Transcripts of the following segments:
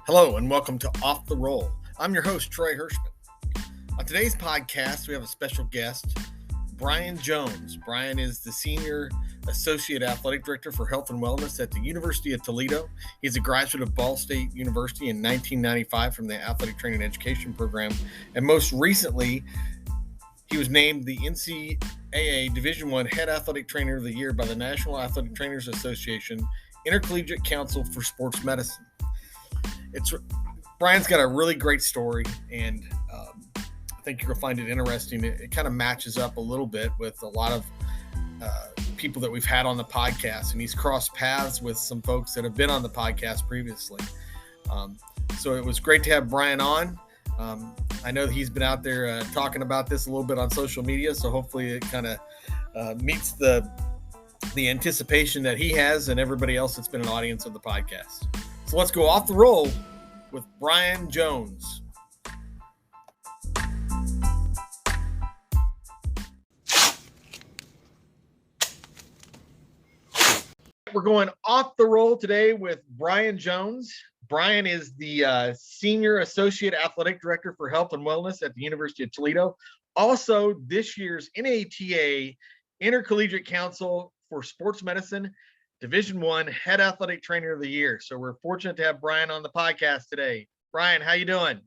Hello and welcome to Off the Roll. I'm your host, Troy Hirschman. On today's podcast, we have a special guest, Brian Jones. Brian is the Senior Associate Athletic Director for Health and Wellness at the University of Toledo. He's a graduate of Ball State University in 1995 from the Athletic Training and Education program. And most recently, he was named the NCAA Division I Head Athletic Trainer of the Year by the National Athletic Trainers Association Intercollegiate Council for Sports Medicine. Brian's got a really great story, and I think you're going to find it interesting. It kind of matches up a little bit with a lot of people that we've had on the podcast, and he's crossed paths with some folks that have been on the podcast previously. So it was great to have Brian on. I know that he's been out there talking about this a little bit on social media, so hopefully it kind of meets the anticipation that he has and everybody else that's been an audience of the podcast. So let's go off the roll with Brian Jones. We're going off the roll today with Brian Jones. Brian is the Senior Associate Athletic Director for Health and Wellness at the University of Toledo. Also, this year's NATA Intercollegiate Council for Sports Medicine Division I Head Athletic Trainer of the Year. So we're fortunate to have Brian on the podcast today. Brian, how you doing?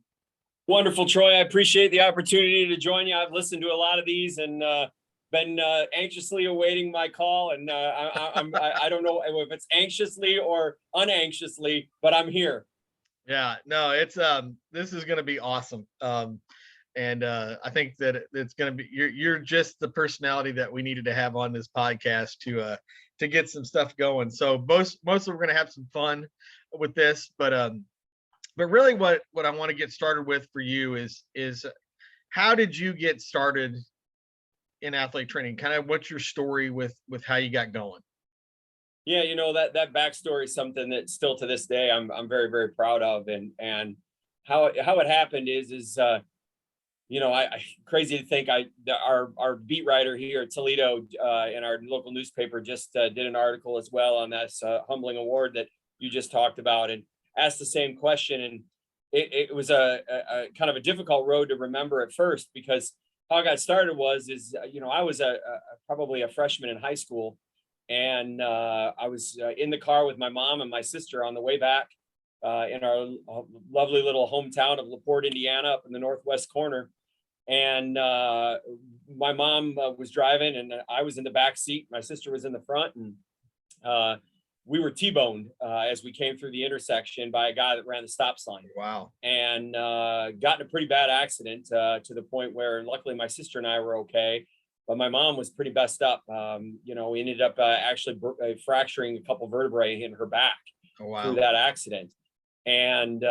Wonderful, Troy. I appreciate the opportunity to join you. I've listened to a lot of these and been anxiously awaiting my call. And I don't know if it's anxiously or unanxiously, but I'm here. Yeah, no, it's this is going to be awesome. And I think that it's going to be you're just the personality that we needed to have on this podcast to get some stuff going. So mostly we're going to have some fun with this, but really what I want to get started with for you is how did you get started in athletic training? Kind of what's your story with how you got going? Yeah, that backstory is something that still to this day I'm very, very proud of, and how it happened is I crazy to think our beat writer here at Toledo in our local newspaper just did an article as well on this humbling award that you just talked about, and asked the same question. And it was a kind of a difficult road to remember at first, because how I got started was I was probably a freshman in high school, and I was in the car with my mom and my sister on the way back in our lovely little hometown of LaPorte, Indiana, up in the northwest corner. And my mom was driving, and I was in the back seat. My sister was in the front, and we were T-boned as we came through the intersection by a guy that ran the stop sign. Wow. And got in a pretty bad accident to the point where luckily my sister and I were okay, but my mom was pretty messed up. We ended up actually fracturing a couple vertebrae in her back through that accident. And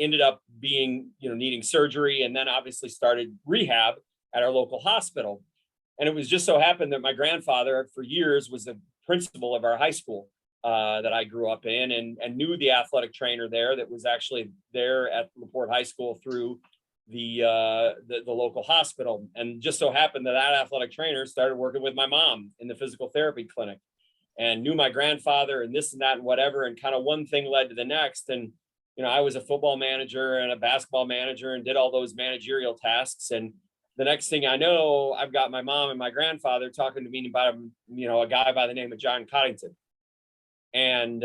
ended up being needing surgery, and then obviously started rehab at our local hospital. And it was just so happened that my grandfather for years was the principal of our high school that I grew up in, and knew the athletic trainer there that was actually there at LaPorte High School through the local hospital. And just so happened that athletic trainer started working with my mom in the physical therapy clinic, and knew my grandfather and this and that and whatever. And kind of one thing led to the next. And, I was a football manager and a basketball manager and did all those managerial tasks. And the next thing I know, I've got my mom and my grandfather talking to me about, a guy by the name of John Coddington. And,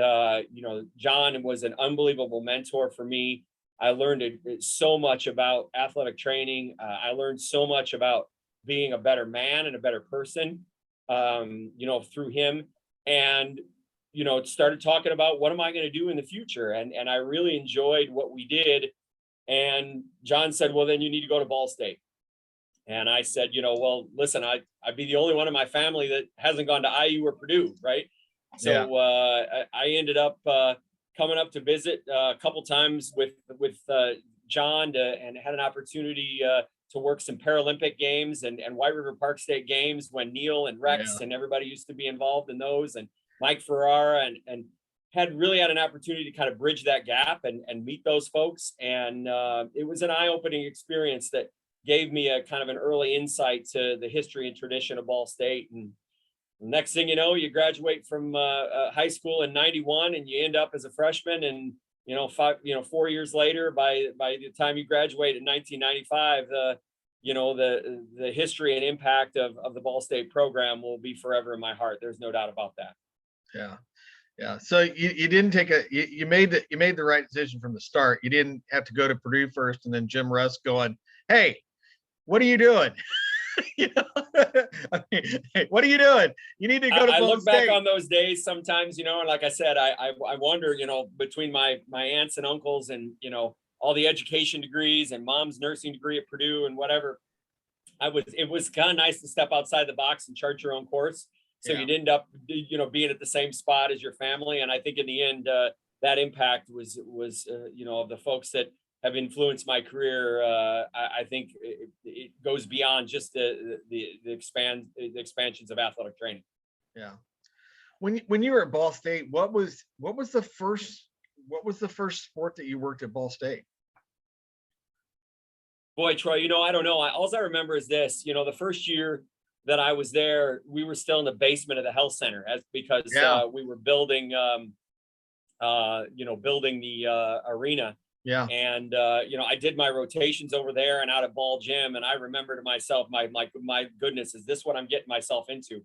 John was an unbelievable mentor for me. I learned so much about athletic training. I learned so much about being a better man and a better person, through him. And, started talking about what am I going to do in the future? And I really enjoyed what we did. And John said, well, then you need to go to Ball State. And I said, well, listen, I'd be the only one in my family that hasn't gone to IU or Purdue, right? So I ended up coming up to visit a couple times with John and had an opportunity to work some Paralympic games and White River Park State games when Neil and Rex and everybody used to be involved in those, and Mike Ferrara, and had an opportunity to kind of bridge that gap and meet those folks. And it was an eye-opening experience that gave me a kind of an early insight to the history and tradition of Ball State. And Next thing you know, you graduate from high school in '91, and you end up as a freshman. And 4 years later, by the time you graduate in 1995, the history and impact of the Ball State program will be forever in my heart. There's no doubt about that. Yeah. Yeah. So you didn't take you made the right decision from the start. You didn't have to go to Purdue first and then Jim Russ going, "Hey, what are you doing?" I mean, hey, what are you doing? You need to go to I Ball look State. back on those days sometimes, and like I said, I wonder, between my aunts and uncles and, all the education degrees and mom's nursing degree at Purdue and whatever, it was kind of nice to step outside the box and chart your own course. So you'd end up, being at the same spot as your family. And I think in the end, that impact was of the folks that have influenced my career. I think it goes beyond just the expansions of athletic training. Yeah. When you were at Ball State, what was the first sport that you worked at Ball State? Boy, Troy, I don't know. All I remember is this, the first year that I was there, we were still in the basement of the health center because we were building, building the arena. Yeah. And, I did my rotations over there and out at Ball Gym. And I remember to myself, my goodness, is this what I'm getting myself into?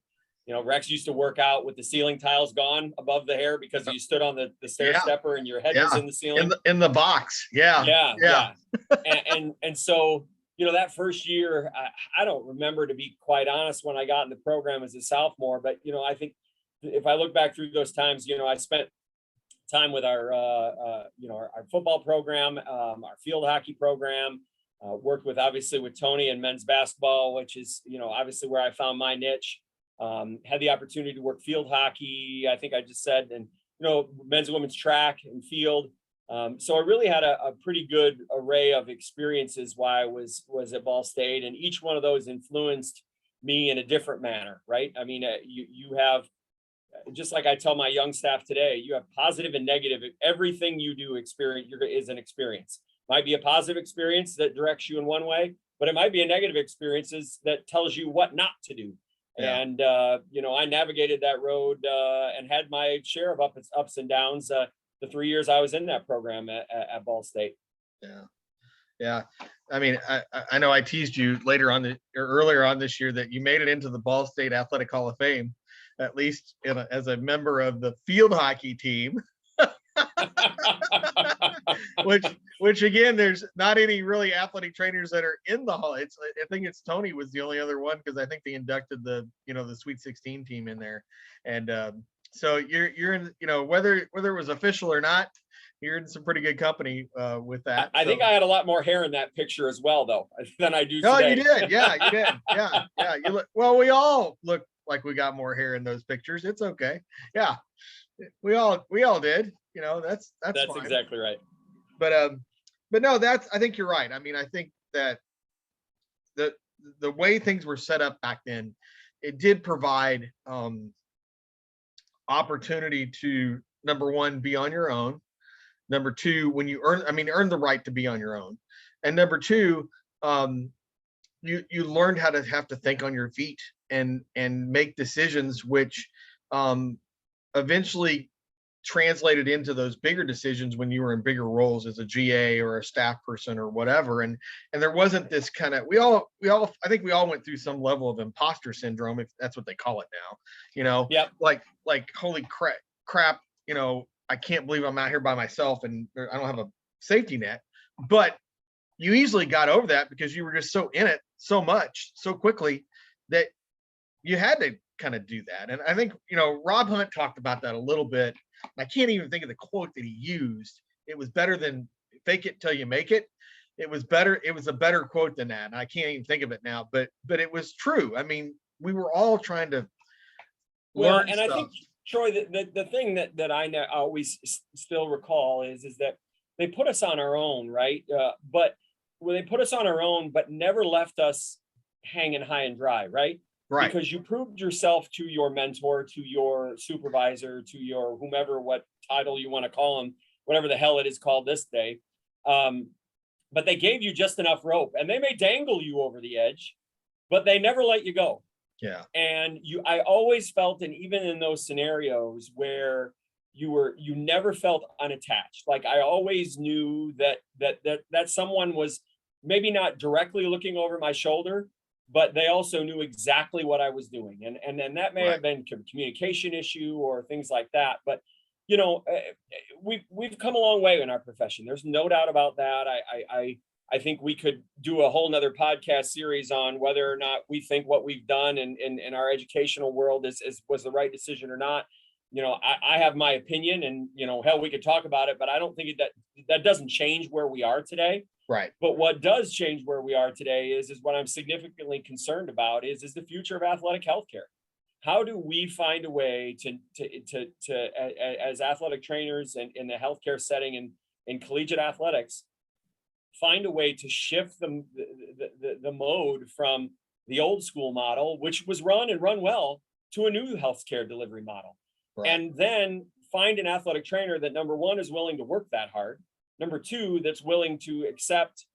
Rex used to work out with the ceiling tiles gone above the hair because you stood on the stair stepper and your head was in the ceiling. In the box. Yeah. And so, that first year, I don't remember, to be quite honest, when I got in the program as a sophomore, but, I think if I look back through those times, I spent time with our football program, our field hockey program, worked obviously with Tony and men's basketball, which is, obviously where I found my niche. Had the opportunity to work field hockey, I think I just said, and, men's and women's track and field. So I really had a pretty good array of experiences while I was at Ball State, and each one of those influenced me in a different manner, right? I mean, you have, just like I tell my young staff today, you have positive and negative. Everything you do is an experience. Might be a positive experience that directs you in one way, but it might be a negative experience that tells you what not to do. Yeah. And, I navigated that road and had my share of ups and downs the 3 years I was in that program at Ball State. Yeah. Yeah. I mean, I know I teased you earlier on this year that you made it into the Ball State Athletic Hall of Fame, at least as a member of the field hockey team. which again, there's not any really athletic trainers that are in the hall. I think it's Tony was the only other one, because I think they inducted the Sweet 16 team in there. And so you're in, whether it was official or not, you're in some pretty good company with that. I think I had a lot more hair in that picture as well, though, than I do today. Oh, you did. Yeah, you did. Yeah. We all look like we got more hair in those pictures. It's okay. Yeah, we all did. That's fine. Exactly right. But no, I think you're right. I mean, I think that the way things were set up back then, it did provide opportunity to, number one, be on your own. Number two, when you earn the right to be on your own. And number two, you learned how to have to think on your feet and make decisions, which eventually translated into those bigger decisions when you were in bigger roles as a GA or a staff person or whatever. And there wasn't this kind of, I think we all went through some level of imposter syndrome, if that's what they call it now, Yep. like holy crap, I can't believe I'm out here by myself and I don't have a safety net. But you easily got over that because you were just so in it so much, so quickly, that you had to kind of do that. And I think, Rob Hunt talked about that a little bit. I can't even think of the quote that he used. It was better than fake it till you make it. It was a better quote than that. And I can't even think of it now, but it was true. I mean, we were all trying to learn stuff. I think, Troy, the thing that I always still recall is that they put us on our own, right? But they put us on our own, but never left us hanging high and dry, right? Right. Because you proved yourself to your mentor, to your supervisor, to your whomever, what title you want to call them, whatever the hell it is called this day. But they gave you just enough rope, and they may dangle you over the edge, but they never let you go. Yeah. And I always felt, and even in those scenarios where you never felt unattached. Like I always knew that someone was maybe not directly looking over my shoulder, but they also knew exactly what I was doing. And then that may Right. have been a communication issue or things like that. But we've come a long way in our profession. There's no doubt about that. I think we could do a whole nother podcast series on whether or not we think what we've done in our educational world was the right decision or not. I have my opinion, and hell, we could talk about it, but I don't think that doesn't change where we are today. Right. But what does change where we are today is what I'm significantly concerned about is the future of athletic healthcare. How do we find a way to as athletic trainers and in the healthcare setting and in collegiate athletics, find a way to shift the mode from the old school model, which was run well, to a new healthcare delivery model. Right. And then find an athletic trainer that, number one, is willing to work that hard. Number two, that's willing to accept,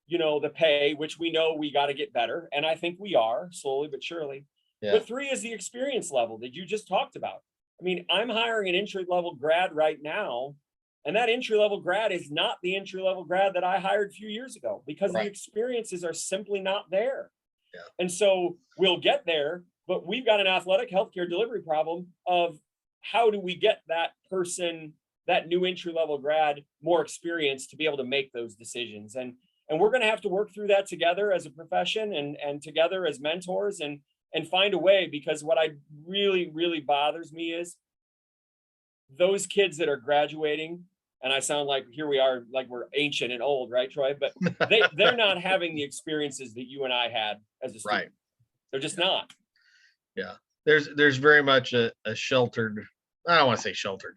the pay, which we know we got to get better. And I think we are, slowly but surely. Yeah. But three is the experience level that you just talked about. I mean, I'm hiring an entry-level grad right now, and that entry-level grad is not the entry-level grad that I hired a few years ago, because Right. the experiences are simply not there. Yeah. And so we'll get there, but we've got an athletic healthcare delivery problem of how do we get that person, that new entry-level grad, more experience to be able to make those decisions. And we're going to have to work through that together as a profession and together as mentors and find a way, because what really, really bothers me is those kids that are graduating, and I sound like here we are, like we're ancient and old, right, Troy? But they're not having the experiences that you and I had as a student. Right. They're just not. Yeah. There's very much a sheltered, I don't want to say sheltered.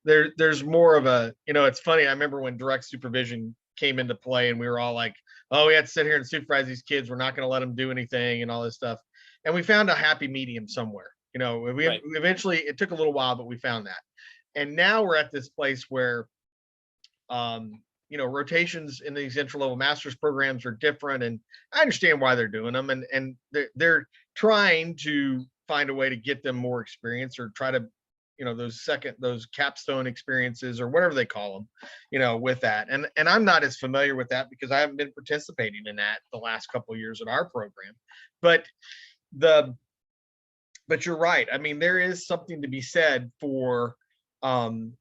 There's more of a, it's funny. I remember when direct supervision came into play and we were all like, oh, we had to sit here and supervise these kids. We're not going to let them do anything and all this stuff. And we found a happy medium somewhere. We eventually, it took a little while, but we found that. And now we're at this place where, rotations in these entry-level master's programs are different. And I understand why they're doing them. And they're trying to find a way to get them more experience, or try to, those capstone experiences, or whatever they call them, with that. And I'm not as familiar with that because I haven't been participating in that the last couple of years in our program. But you're right. I mean, there is something to be said for, to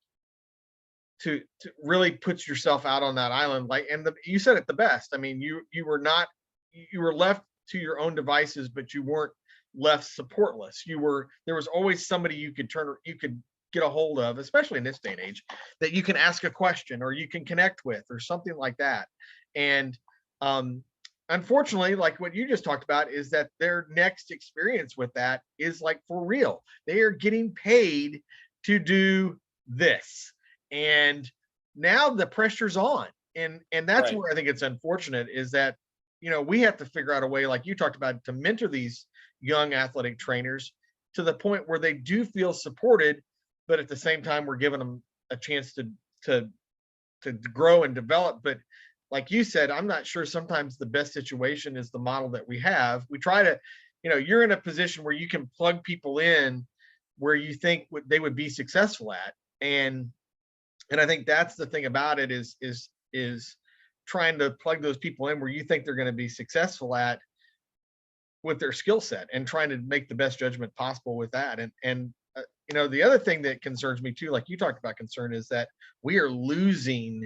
really put yourself out on that island. Like, and you said it the best. I mean, you were left to your own devices, but you weren't left supportless. There was always somebody you could get a hold of, especially in this day and age, that you can ask a question or you can connect with or something like that. And unfortunately, like what you just talked about, is that their next experience with that is like for real. They are getting paid to do this. And now the pressure's on. And that's Right. where I think it's unfortunate, is that, we have to figure out a way, like you talked about, to mentor these young athletic trainers to the point where they do feel supported, but at the same time, we're giving them a chance to grow and develop. But like you said, I'm not sure sometimes the best situation is the model that we have. We try to, you're in a position where you can plug people in where you think they would be successful at. And I think that's the thing about it is trying to plug those people in where you think they're going to be successful at with their skill set, and trying to make the best judgment possible with that. And the other thing that concerns me too, like you talked about concern, is that we are losing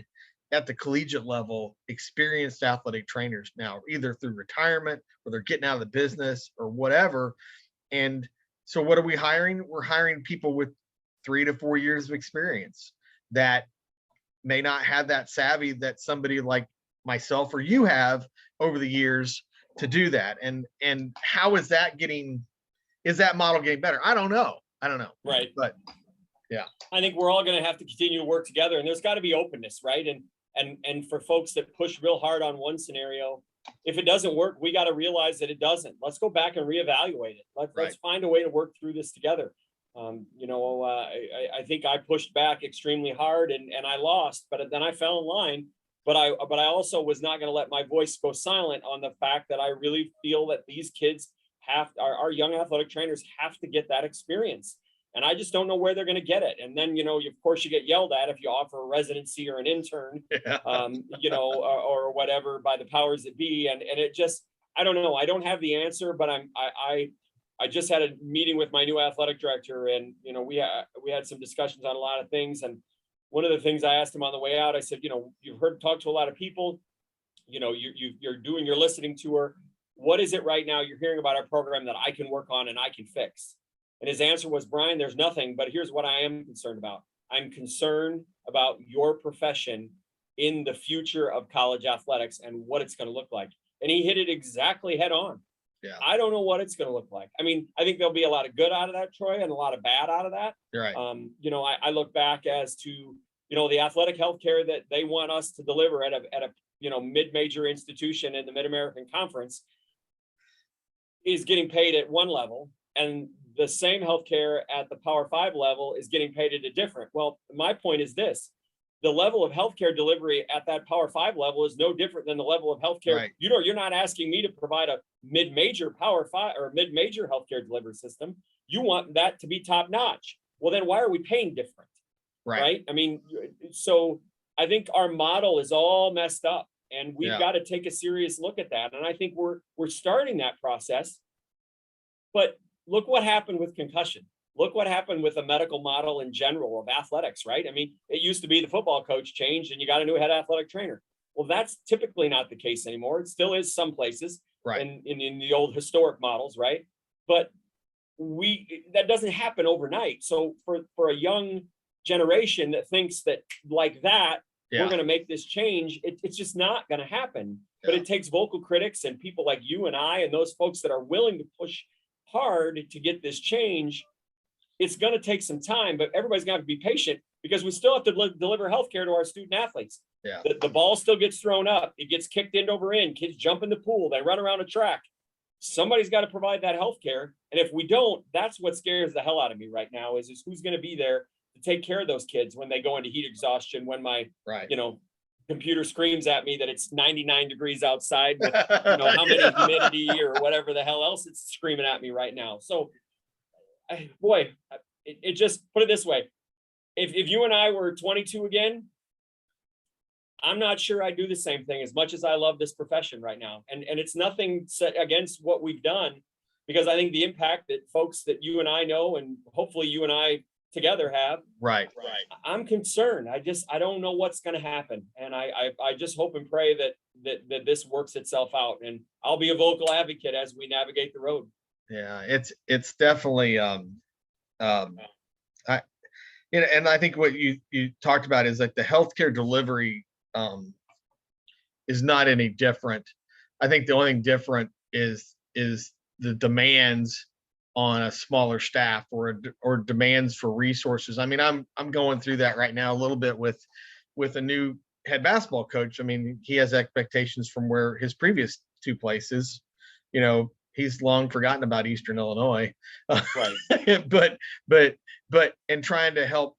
at the collegiate level experienced athletic trainers now, either through retirement or they're getting out of the business or whatever. And so what are we hiring? We're hiring people with 3 to 4 years of experience that may not have that savvy that somebody like myself or you have over the years to do that. And how is that model getting better? I don't know. Right. But yeah, I think we're all going to have to continue to work together, and there's got to be openness, right? And for folks that push real hard on one scenario, if it doesn't work, we got to realize that it doesn't. Let's go back and reevaluate it. Let's find a way to work through this together. I think I pushed back extremely hard and I lost, but then I fell in line. But I also was not going to let my voice go silent on the fact that I really feel that these kids our young athletic trainers have to get that experience. And I just don't know where they're going to get it. And then, of course, you get yelled at if you offer a residency or an intern, or whatever by the powers that be. And it just, I don't know. I don't have the answer, but I just had a meeting with my new athletic director, and, we had some discussions on a lot of things. And one of the things I asked him on the way out, I said, you've talked to a lot of people, you're doing your listening tour. What is it right now you're hearing about our program that I can work on and I can fix? And his answer was, Brian, there's nothing, but here's what I am concerned about. I'm concerned about your profession in the future of college athletics and what it's going to look like. And he hit it exactly head on. Yeah. I don't know what it's going to look like. I mean, I think there'll be a lot of good out of that, Troy, and a lot of bad out of that. You're right. I look back as to, the athletic healthcare that they want us to deliver at a mid-major institution in the Mid-American Conference is getting paid at one level, and the same healthcare at the Power 5 level is getting paid at a different. Well, my point is this: the level of healthcare delivery at that Power 5 level is no different than the level of healthcare. Right. You're not asking me to provide a mid-major Power 5 or mid-major healthcare delivery system. You want that to be top notch. Well, then why are we paying different? Right? I mean, so I think our model is all messed up, and we've got to take a serious look at that. And I think we're starting that process. But look what happened with concussion. Look what happened with the medical model in general of athletics, right? I mean, it used to be the football coach changed and you got a new head athletic trainer. Well, that's typically not the case anymore. It still is some places, right, in the old historic models, right? But that doesn't happen overnight. So for a young generation that thinks that like that, we're going to make this change, it's just not going to happen. But it takes vocal critics and people like you and I and those folks that are willing to push hard to get this change. It's going to take some time, but everybody's going to have to be patient because we still have to deliver healthcare to our student athletes. Yeah. The ball still gets thrown up. It gets kicked end over end. Kids jump in the pool. They run around a track. Somebody's got to provide that healthcare. And if we don't, that's what scares the hell out of me right now is who's going to be there to take care of those kids when they go into heat exhaustion, when my, computer screams at me that it's 99 degrees outside with, how many humidity or whatever the hell else it's screaming at me right now. So, it just, put it this way. If you and I were 22 again, I'm not sure I'd do the same thing as much as I love this profession right now. And it's nothing set against what we've done, because I think the impact that folks that you and I know, and hopefully you and I together have. Right. I'm concerned. I don't know what's going to happen. And I just hope and pray that this works itself out. And I'll be a vocal advocate as we navigate the road. Yeah, it's definitely and I think what you talked about is like the healthcare delivery is not any different. I think the only thing different is the demands on a smaller staff or demands for resources. I mean, I'm going through that right now a little bit with a new head basketball coach. I mean, he has expectations from where his previous two places, he's long forgotten about Eastern Illinois, right? but and trying to help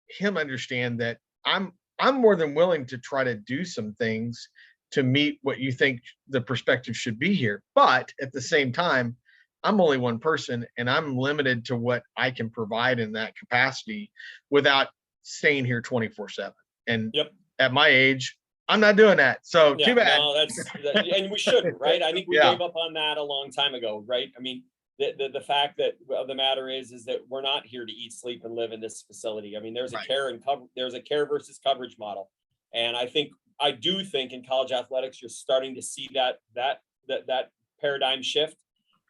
him understand that I'm more than willing to try to do some things to meet what you think the perspective should be here. But at the same time, I'm only one person and I'm limited to what I can provide in that capacity without staying here 24/7. And at my age, I'm not doing that. So too bad. No, and we shouldn't, right? I think we gave up on that a long time ago, right? I mean, the fact that of the matter is that we're not here to eat, sleep, and live in this facility. I mean, there's a there's a care versus coverage model. And I do think in college athletics, you're starting to see that paradigm shift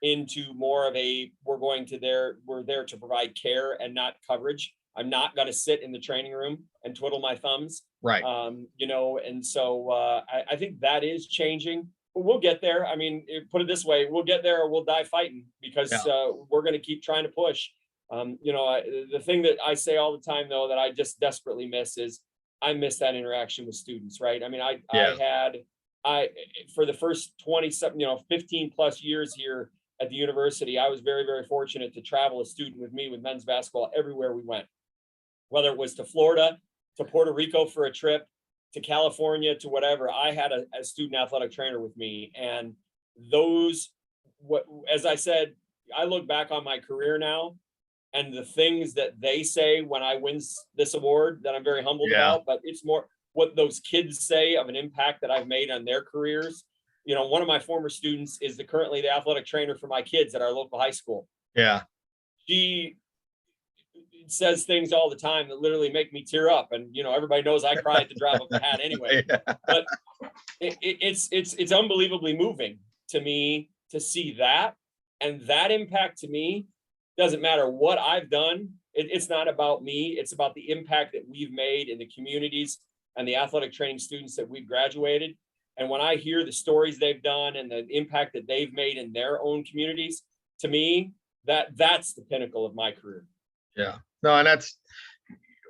into more of a, we're there to provide care and not coverage. I'm not going to sit in the training room and twiddle my thumbs. Right. And so I think that is changing, but we'll get there. I mean, put it this way, we'll get there or we'll die fighting, because we're going to keep trying to push. The thing that I say all the time, though, that I just desperately miss is I miss that interaction with students, right? I mean, I for the first 15 plus years here at the university, I was very, very fortunate to travel a student with me with men's basketball everywhere we went, whether it was to Florida, to Puerto Rico for a trip, to California, to whatever. I had a student athletic trainer with me, and those as I said, I look back on my career now, and the things that they say when I win this award that I'm very humbled about, but it's more what those kids say of an impact that I've made on their careers. One of my former students is currently the athletic trainer for my kids at our local high school. Yeah. She says things all the time that literally make me tear up. And, everybody knows I cry at the drop of a hat anyway, but it's unbelievably moving to me to see that. And that impact to me doesn't matter what I've done. It's not about me. It's about the impact that we've made in the communities and the athletic training students that we've graduated. And when I hear the stories they've done and the impact that they've made in their own communities, to me, that's the pinnacle of my career. Yeah, no, and that's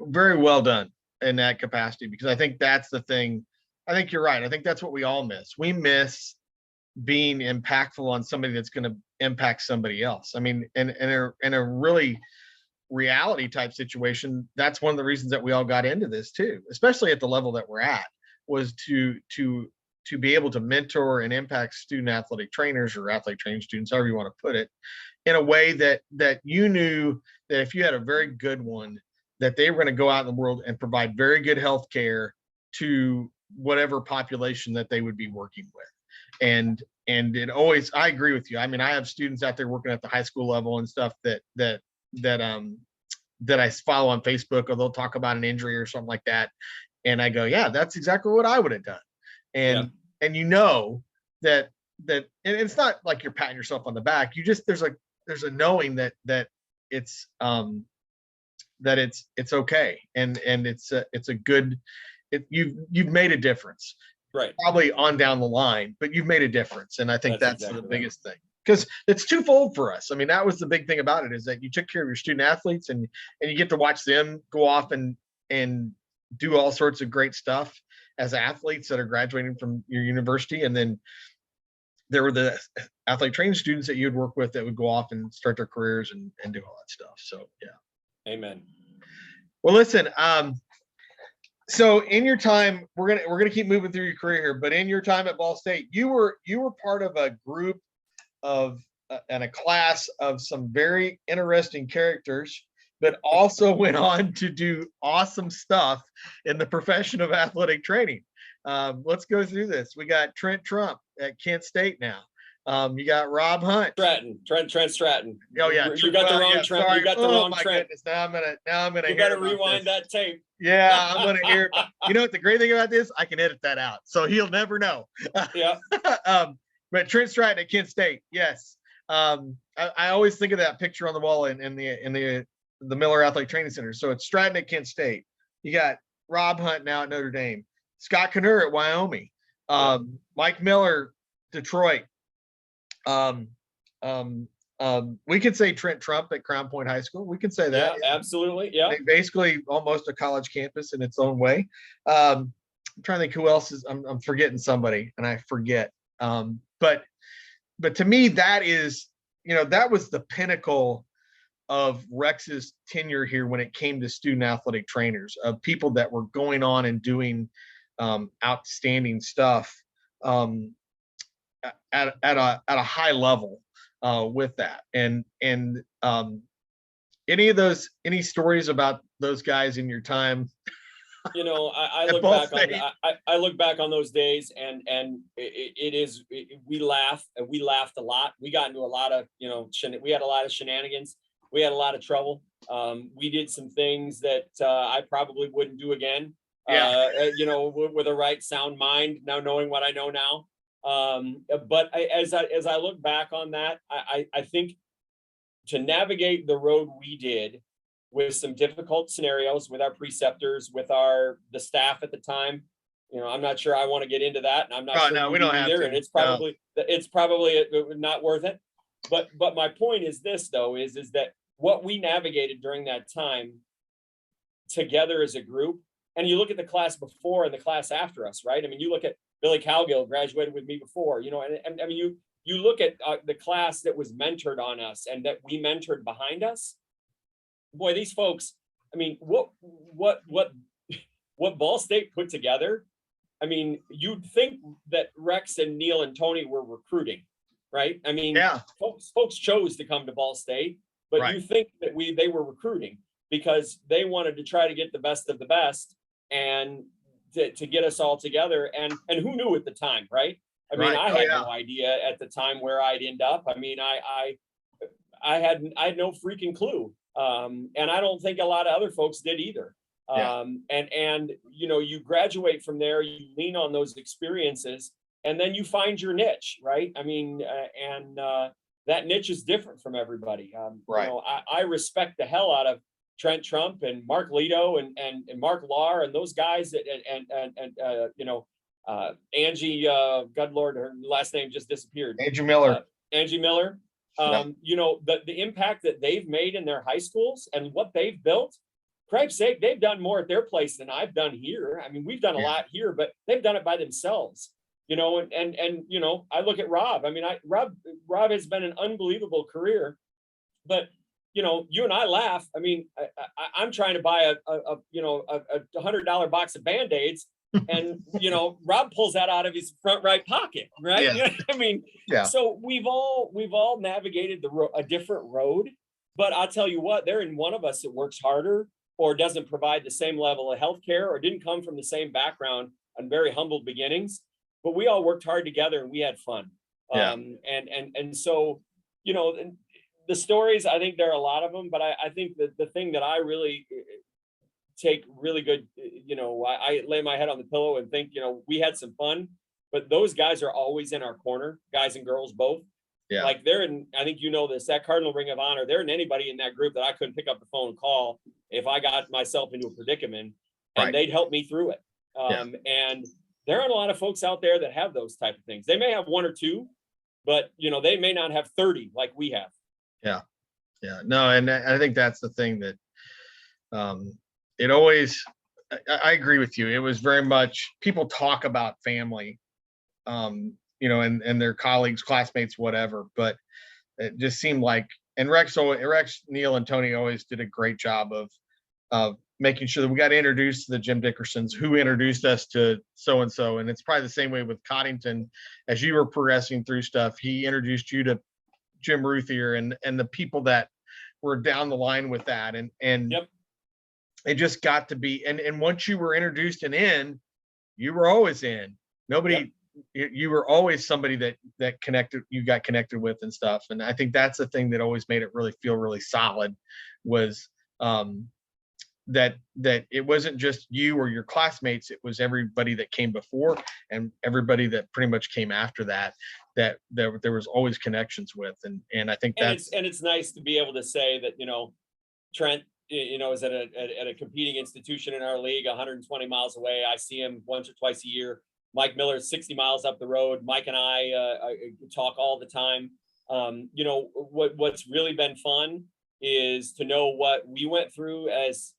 very well done in that capacity, because I think that's the thing. I think you're right. I think that's what we all miss. We miss being impactful on somebody that's going to impact somebody else. I mean, in a really reality type situation, that's one of the reasons that we all got into this too, especially at the level that we're at, was to be able to mentor and impact student athletic trainers or athletic training students, however you want to put it, in a way that you knew that if you had a very good one, that they were going to go out in the world and provide very good health care to whatever population that they would be working with. And it always, I agree with you. I mean, I have students out there working at the high school level and stuff that I follow on Facebook, or they'll talk about an injury or something like that. And I go, yeah, that's exactly what I would have done. And that and it's not like you're patting yourself on the back. You just, there's a knowing that it's okay. And it's a good, you've made a difference. Right. Probably on down the line, but you've made a difference. And I think that's exactly the biggest thing, because it's twofold for us. I mean, that was the big thing about it, is that you took care of your student athletes, and you get to watch them go off and do all sorts of great stuff as athletes that are graduating from your university. And then there were the athletic training students that you'd work with that would go off and start their careers and do all that stuff. So, yeah. Amen. Well, listen, so in your time, we're gonna keep moving through your career here, but in your time at Ball State, you were part of a group of and a class of some very interesting characters, but also went on to do awesome stuff in the profession of athletic training. Let's go through this. We got Trent Trump at Kent State now. You got Rob Hunt. Trent Stratton. Oh yeah, you got the wrong Trent. Sorry. You got the wrong Trent. Goodness. Now I'm gonna. You got to rewind that tape. Yeah, I'm gonna hear. You know what the great thing about this? I can edit that out, so he'll never know. Yeah. But Trent Stratton at Kent State, yes. I always think of that picture on the wall in the Miller Athletic Training Center. So it's Stratton at Kent State. You got Rob Hunt now at Notre Dame. Scott Knurr at Wyoming. Mike Miller, Detroit. We could say Trent Trump at Crown Point High School. We can say that. Yeah, absolutely. Yeah. Basically almost a college campus in its own way. I'm trying to think who else is, I'm forgetting somebody and I forget. But to me, that is, that was the pinnacle of Rex's tenure here when it came to student athletic trainers, of people that were going on and doing outstanding stuff at a high level with that. And any stories about those guys in your time? I look back on those days, and we laugh, and we laughed a lot. We got into a lot of, we had a lot of shenanigans. We had a lot of trouble. We did some things that I probably wouldn't do again. With a right sound mind, now knowing what I know now. But as I look back on that, I think to navigate the road we did with some difficult scenarios with our preceptors, with the staff at the time, I'm not sure I want to get into that, and I'm not sure. No, we don't have to. And it's probably not worth it. But my point is this, though, is that what we navigated during that time together as a group, and you look at the class before and the class after us, right? I mean, you look at Billy Cowgill, graduated with me before, and I mean, you look at the class that was mentored on us and that we mentored behind us. Boy, these folks, I mean, what Ball State put together, I mean, you'd think that Rex and Neil and Tony were recruiting. right? I mean, Yeah. folks chose to come to Ball State, but Right. you think that they were recruiting because they wanted to try to get the best of the best and to get us all together. And who knew at the time, right? I mean, Right. I Oh, had yeah. no idea at the time where I'd end up. I mean, I had no freaking clue. And I don't think a lot of other folks did either. Yeah. And you know, you graduate from there, you lean on those experiences, and then you find your niche, right? I mean, that niche is different from everybody. Right. You know, I respect the hell out of Trent Trump and Mark Lito and Mark Lahr and those guys that, and you know, Angie, God Lord, her last name just disappeared. Angie Miller. Angie Miller. You know, the impact that they've made in their high schools and what they've built, cripe's sake, they've done more at their place than I've done here. I mean, we've done a lot here, but they've done it by themselves, you know, and you know, I look at Rob. I mean, Rob has been an unbelievable career, but you know, you and I laugh. I mean, I'm trying to buy a $100 box of Band-Aids, and you know, Rob pulls that out of his front right pocket, right? Yeah. You know, I mean, so we've all navigated a different road, but I'll tell you what, there ain't one of us that works harder or doesn't provide the same level of healthcare or didn't come from the same background and very humble beginnings, but we all worked hard together and we had fun. And so, you know, the stories, I think there are a lot of them, but I think that the thing that I really take really good, you know, I lay my head on the pillow and think, you know, we had some fun, but those guys are always in our corner, guys and girls both. Yeah. Like they're in, I think you know this, that Cardinal Ring of Honor, they're in anybody in that group that I couldn't pick up the phone and call if I got myself into a predicament, and they'd help me through it. And there aren't a lot of folks out there that have those type of things. They may have one or two, but you know, they may not have 30 like we have. Yeah. Yeah. No, and I think that's the thing that it always, I agree with you. It was very much, people talk about family, you know, and their colleagues, classmates, whatever, but it just seemed like, and Rex, Neil, and Tony always did a great job of making sure that we got introduced to the Jim Dickersons, who introduced us to so-and-so. And it's probably the same way with Coddington. As you were progressing through stuff, he introduced you to Jim Ruthier and the people that were down the line with that. And it just got to be, and once you were introduced and in, you were always in. Nobody, you were always somebody that connected, you got connected with and stuff. And I think that's the thing that always made it really feel really solid, was that it wasn't just you or your classmates, it was everybody that came before and everybody that pretty much came after that there was always connections with. And I think it's nice to be able to say that, you know, Trent, you know, is at a competing institution in our league, 120 miles away. I see him once or twice a year. Mike Miller is 60 miles up the road. Mike and I talk all the time. You know, what's really been fun is to know what we went through as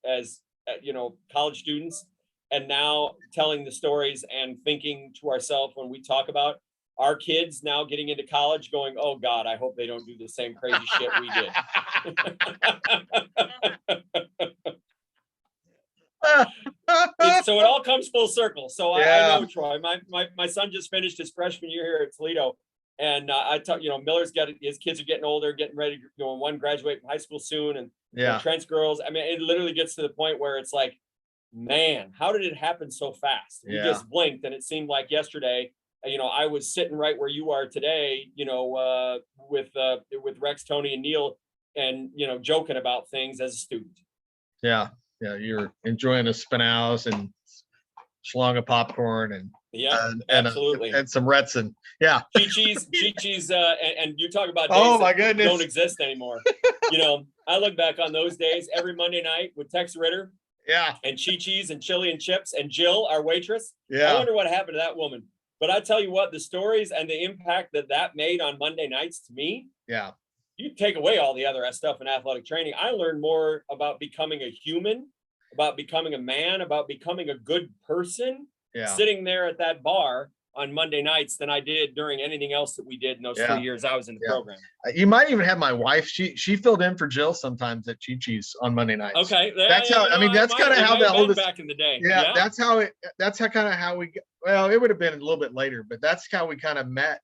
you know, college students, and now telling the stories and thinking to ourselves when we talk about our kids now getting into college, going, oh God, I hope they don't do the same crazy shit we did. So it all comes full circle. So I know, Troy, my son just finished his freshman year here at Toledo. And I tell you know, Miller's got his kids are getting older, getting ready to go. One graduate from high school soon, and you know, Trent's girls. I mean, it literally gets to the point where it's like, man, how did it happen so fast? We just blinked, and it seemed like yesterday. You know, I was sitting right where you are today. You know, with Rex, Tony, and Neil, and you know, joking about things as a student. Yeah, you're enjoying a spinaus and schlong of popcorn and. Absolutely. And some Retson. Chi-Chi's, and you talk about days oh my goodness, don't exist anymore. You know, I look back on those days every Monday night with Tex Ritter. And Chi-Chi's and chili and chips and Jill, our waitress. I wonder what happened to that woman. But I tell you what, the stories and the impact that made on Monday nights to me. You take away all the other stuff in athletic training. I learned more about becoming a human, about becoming a man, about becoming a good person. Sitting there at that bar on Monday nights than I did during anything else that we did in those 3 years I was in the program. You might even have my wife. She filled in for Jill sometimes at Chi-Chi's on Monday nights. Okay, that's how. I mean, that's kind of how the oldest back in the day. That's how kind of how we. Well, it would have been a little bit later, but that's how we kind of met.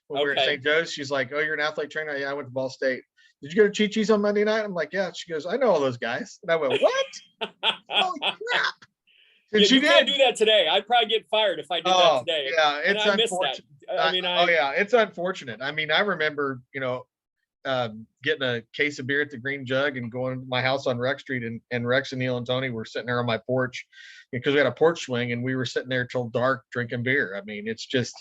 when we were at St. Joe's. She's like, "Oh, you're an athletic trainer?" "Yeah, I went to Ball State." "Did you go to Chi-Chi's on Monday night?" I'm like, "Yeah." She goes, "I know all those guys." And I went, "What?" Holy crap. And you can't do that today. I'd probably get fired if I did that today. Yeah, it's unfortunate. It's unfortunate. I mean, I remember, getting a case of beer at the Green Jug and going to my house on Rex Street, and Rex and Neil and Tony were sitting there on my porch because we had a porch swing, and we were sitting there till dark drinking beer. I mean, it's just,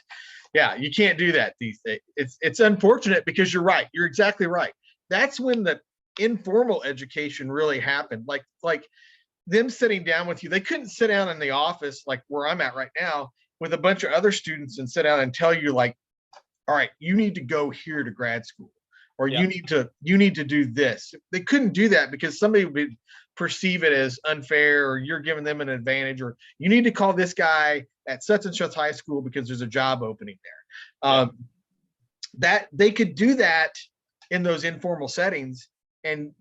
you can't do that these days. It's unfortunate because you're right. You're exactly right. That's when the informal education really happened. Like them sitting down with you. They couldn't sit down in the office like where I'm at right now with a bunch of other students and sit down and tell you, like, all right, you need to go here to grad school, or you need to do this. They couldn't do that because somebody would perceive it as unfair, or you're giving them an advantage, or you need to call this guy at such and such high school because there's a job opening there. That they could do that in those informal settings, and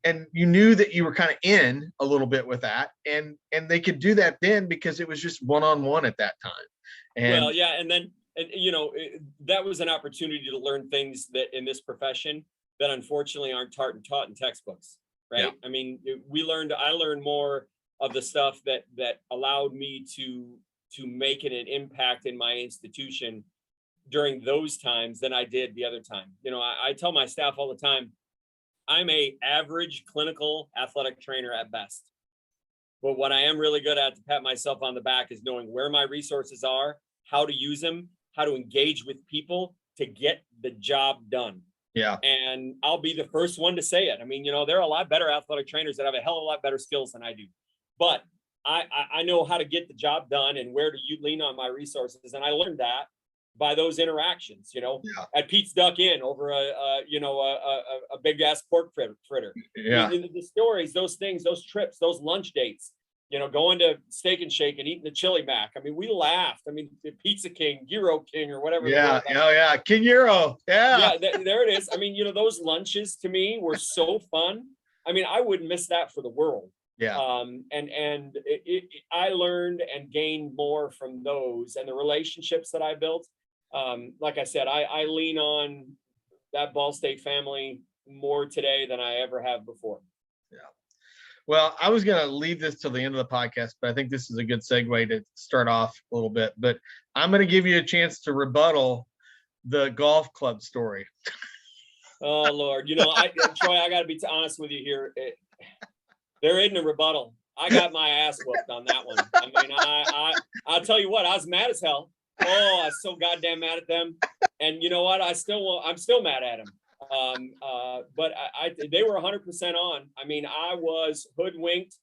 and you knew that you were kind of in a little bit with that, and they could do that then because it was just one-on-one at that time. And that was an opportunity to learn things that in this profession that unfortunately aren't taught in textbooks, right? Yeah. I mean, I learned more of the stuff that allowed me to make it an impact in my institution during those times than I did the other time. I tell my staff all the time, I'm a average clinical athletic trainer at best. But what I am really good at, to pat myself on the back, is knowing where my resources are, how to use them, how to engage with people to get the job done. Yeah. And I'll be the first one to say it. I mean, there are a lot better athletic trainers that have a hell of a lot better skills than I do. But I know how to get the job done and where to lean on my resources. And I learned that by those interactions, at Pete's Duck Inn over a big ass pork fritter. Yeah. I mean, the stories, those things, those trips, those lunch dates, going to Steak and Shake and eating the chili mac. I mean, we laughed. I mean, the Pizza King, Gyro King, or whatever. Yeah. Oh yeah. King Gyro. Yeah. Yeah. There it is. I mean, those lunches to me were so fun. I mean, I wouldn't miss that for the world. Yeah. I learned and gained more from those and the relationships that I built. Like I said, I lean on that Ball State family more today than I ever have before. Yeah. Well, I was going to leave this till the end of the podcast, but I think this is a good segue to start off a little bit. But I'm going to give you a chance to rebuttal the golf club story. Oh, Lord. Troy, I got to be honest with you here. There isn't a rebuttal. I got my ass whooped on that one. I mean, I'll tell you what, I was mad as hell. Oh, I was so goddamn mad at them. And you know what? I'm still mad at them. But they were 100% on. I mean, I was hoodwinked.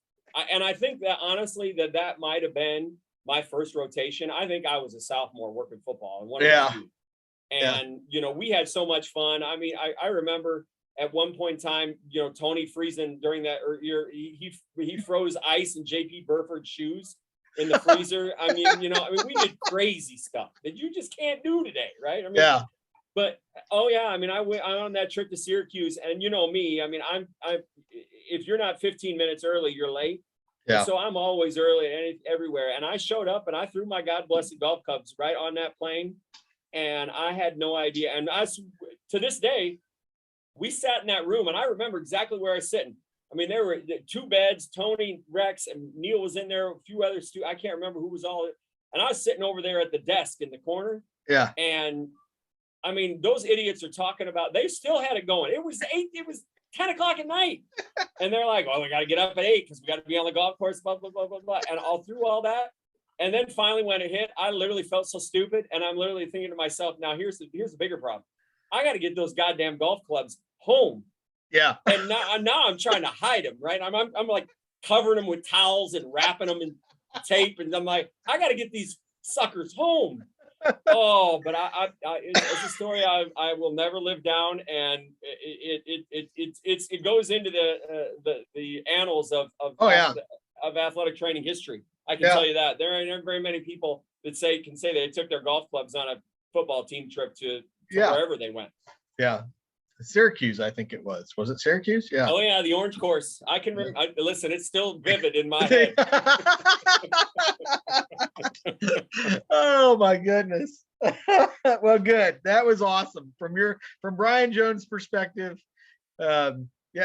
And I think that honestly, that might have been my first rotation. I think I was a sophomore working football. And we had so much fun. I mean, I remember at one point in time, Tony Friesen during that year, he froze ice in JP Burford's shoes in the freezer. I mean, we did crazy stuff that you just can't do today, right? I mean, yeah. But I mean, I went on that trip to Syracuse, and me. I mean, if you're not 15 minutes early, you're late. Yeah. So I'm always early everywhere. And I showed up and I threw my God blessed golf clubs right on that plane, and I had no idea. And to this day, we sat in that room, and I remember exactly where I was sitting. I mean, there were 2 beds, Tony, Rex, and Neil was in there, a few others too. I can't remember who was all. And I was sitting over there at the desk in the corner. Yeah. And I mean, those idiots are talking about, they still had it going. It was 10 o'clock at night. And they're like, oh, we got to get up at 8 because we got to be on the golf course, blah, blah, blah, blah, blah. And all through all that. And then finally when it hit, I literally felt so stupid. And I'm literally thinking to myself, now here's the bigger problem. I got to get those goddamn golf clubs home. Yeah. And now I'm trying to hide them, right? I'm like covering them with towels and wrapping them in tape. And I'm like, I got to get these suckers home. Oh, but it's a story I will never live down. And it goes into the annals of athletic training history. I can tell you that there aren't very many people that can say they took their golf clubs on a football team trip to wherever they went. Yeah. Syracuse, I think it was. Was it Syracuse? Yeah. Oh yeah, the orange course. I can remember. Listen, it's still vivid in my head. Oh my goodness. Well, good. That was awesome. From Brian Jones' perspective. Yeah.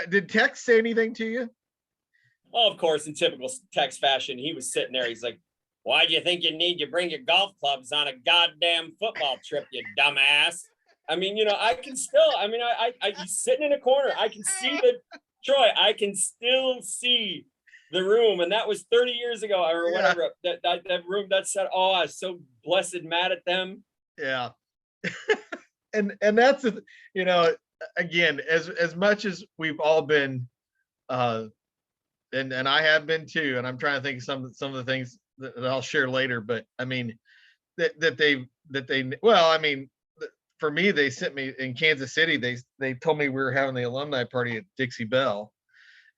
Did Tex say anything to you? Oh, of course, in typical Tex fashion, he was sitting there. He's like, "Why do you think you need to bring your golf clubs on a goddamn football trip, you dumbass?" I mean, I can still, he's sitting in a corner. I can see Troy, I can still see the room. And that was 30 years ago or whatever. Yeah. That room that said, "Oh, I was so blessed mad at them." Yeah. and that's, again, as much as we've all been, and I have been too, and I'm trying to think of some of the things that I'll share later, but I mean, for me, they sent me in Kansas City. They told me we were having the alumni party at Dixie Belle,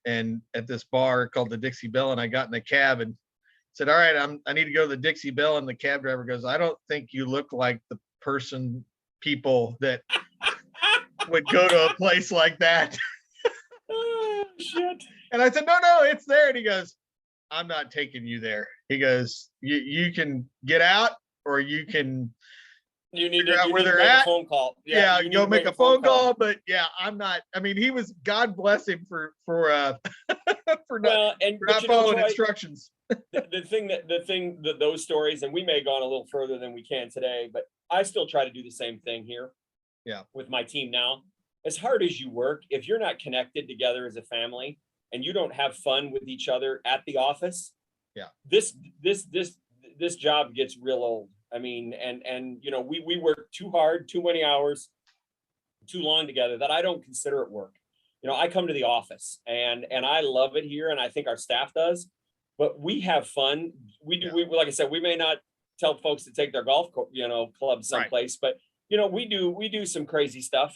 and at this bar called the Dixie Belle. And I got in the cab and said, "All right, I need to go to the Dixie Belle." And the cab driver goes, "I don't think you look like the people that would go to a place like that." Oh, shit. And I said, no, it's there. And he goes, "I'm not taking you there." He goes, you can get out, or you can. You need to make a phone call. Yeah, go make a phone call. But yeah, I'm not. I mean, he was, God bless him for not following instructions. the thing that those stories, and we may have gone a little further than we can today, but I still try to do the same thing here. Yeah. With my team now, as hard as you work, if you're not connected together as a family and you don't have fun with each other at the office, yeah, this job gets real old. I mean, and we work too hard, too many hours, too long together that I don't consider it work. I come to the office and I love it here, and I think our staff does, but we have fun. We do. Yeah. Like I said, we may not tell folks to take their golf club someplace, right. But we do some crazy stuff.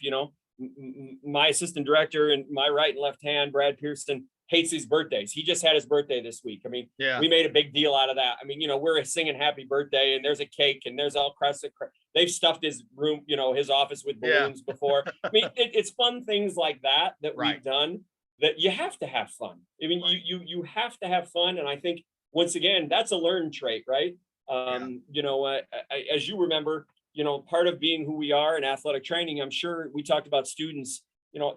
My assistant director and my right and left hand, Brad Pearson, hates his birthdays. He just had his birthday this week. I mean, yeah. We made a big deal out of that. I mean, we're singing happy birthday, and there's a cake, and there's all kinds of they've stuffed his room, his office with balloons before. I mean, it's fun things like that right. We've done, that you have to have fun. I mean, right. you have to have fun. And I think, once again, that's a learned trait, right? As you remember, part of being who we are in athletic training, I'm sure we talked about students.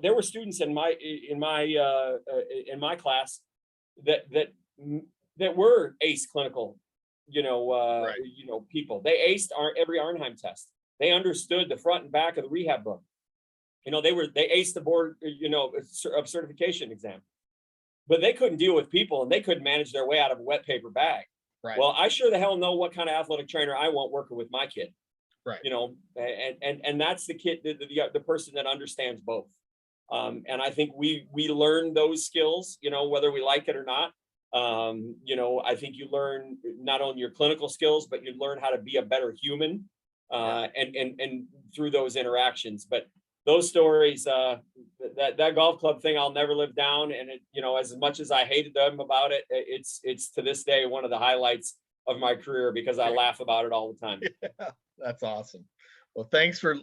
There were students in my class that were ACE clinical, right. People. They aced every Arnhem test. They understood the front and back of the rehab book. They aced the board, of certification exam, but they couldn't deal with people, and they couldn't manage their way out of a wet paper bag. Right. Well, I sure the hell know what kind of athletic trainer I want working with my kid. Right. And that's the kid, the person that understands both. And I think we learn those skills, whether we like it or not. I think you learn not only your clinical skills, but you learn how to be a better human, and through those interactions. But those stories, that golf club thing, I'll never live down. And as much as I hated them about it, it's to this day one of the highlights of my career, because I laugh about it all the time. Yeah, that's awesome. Well, thanks for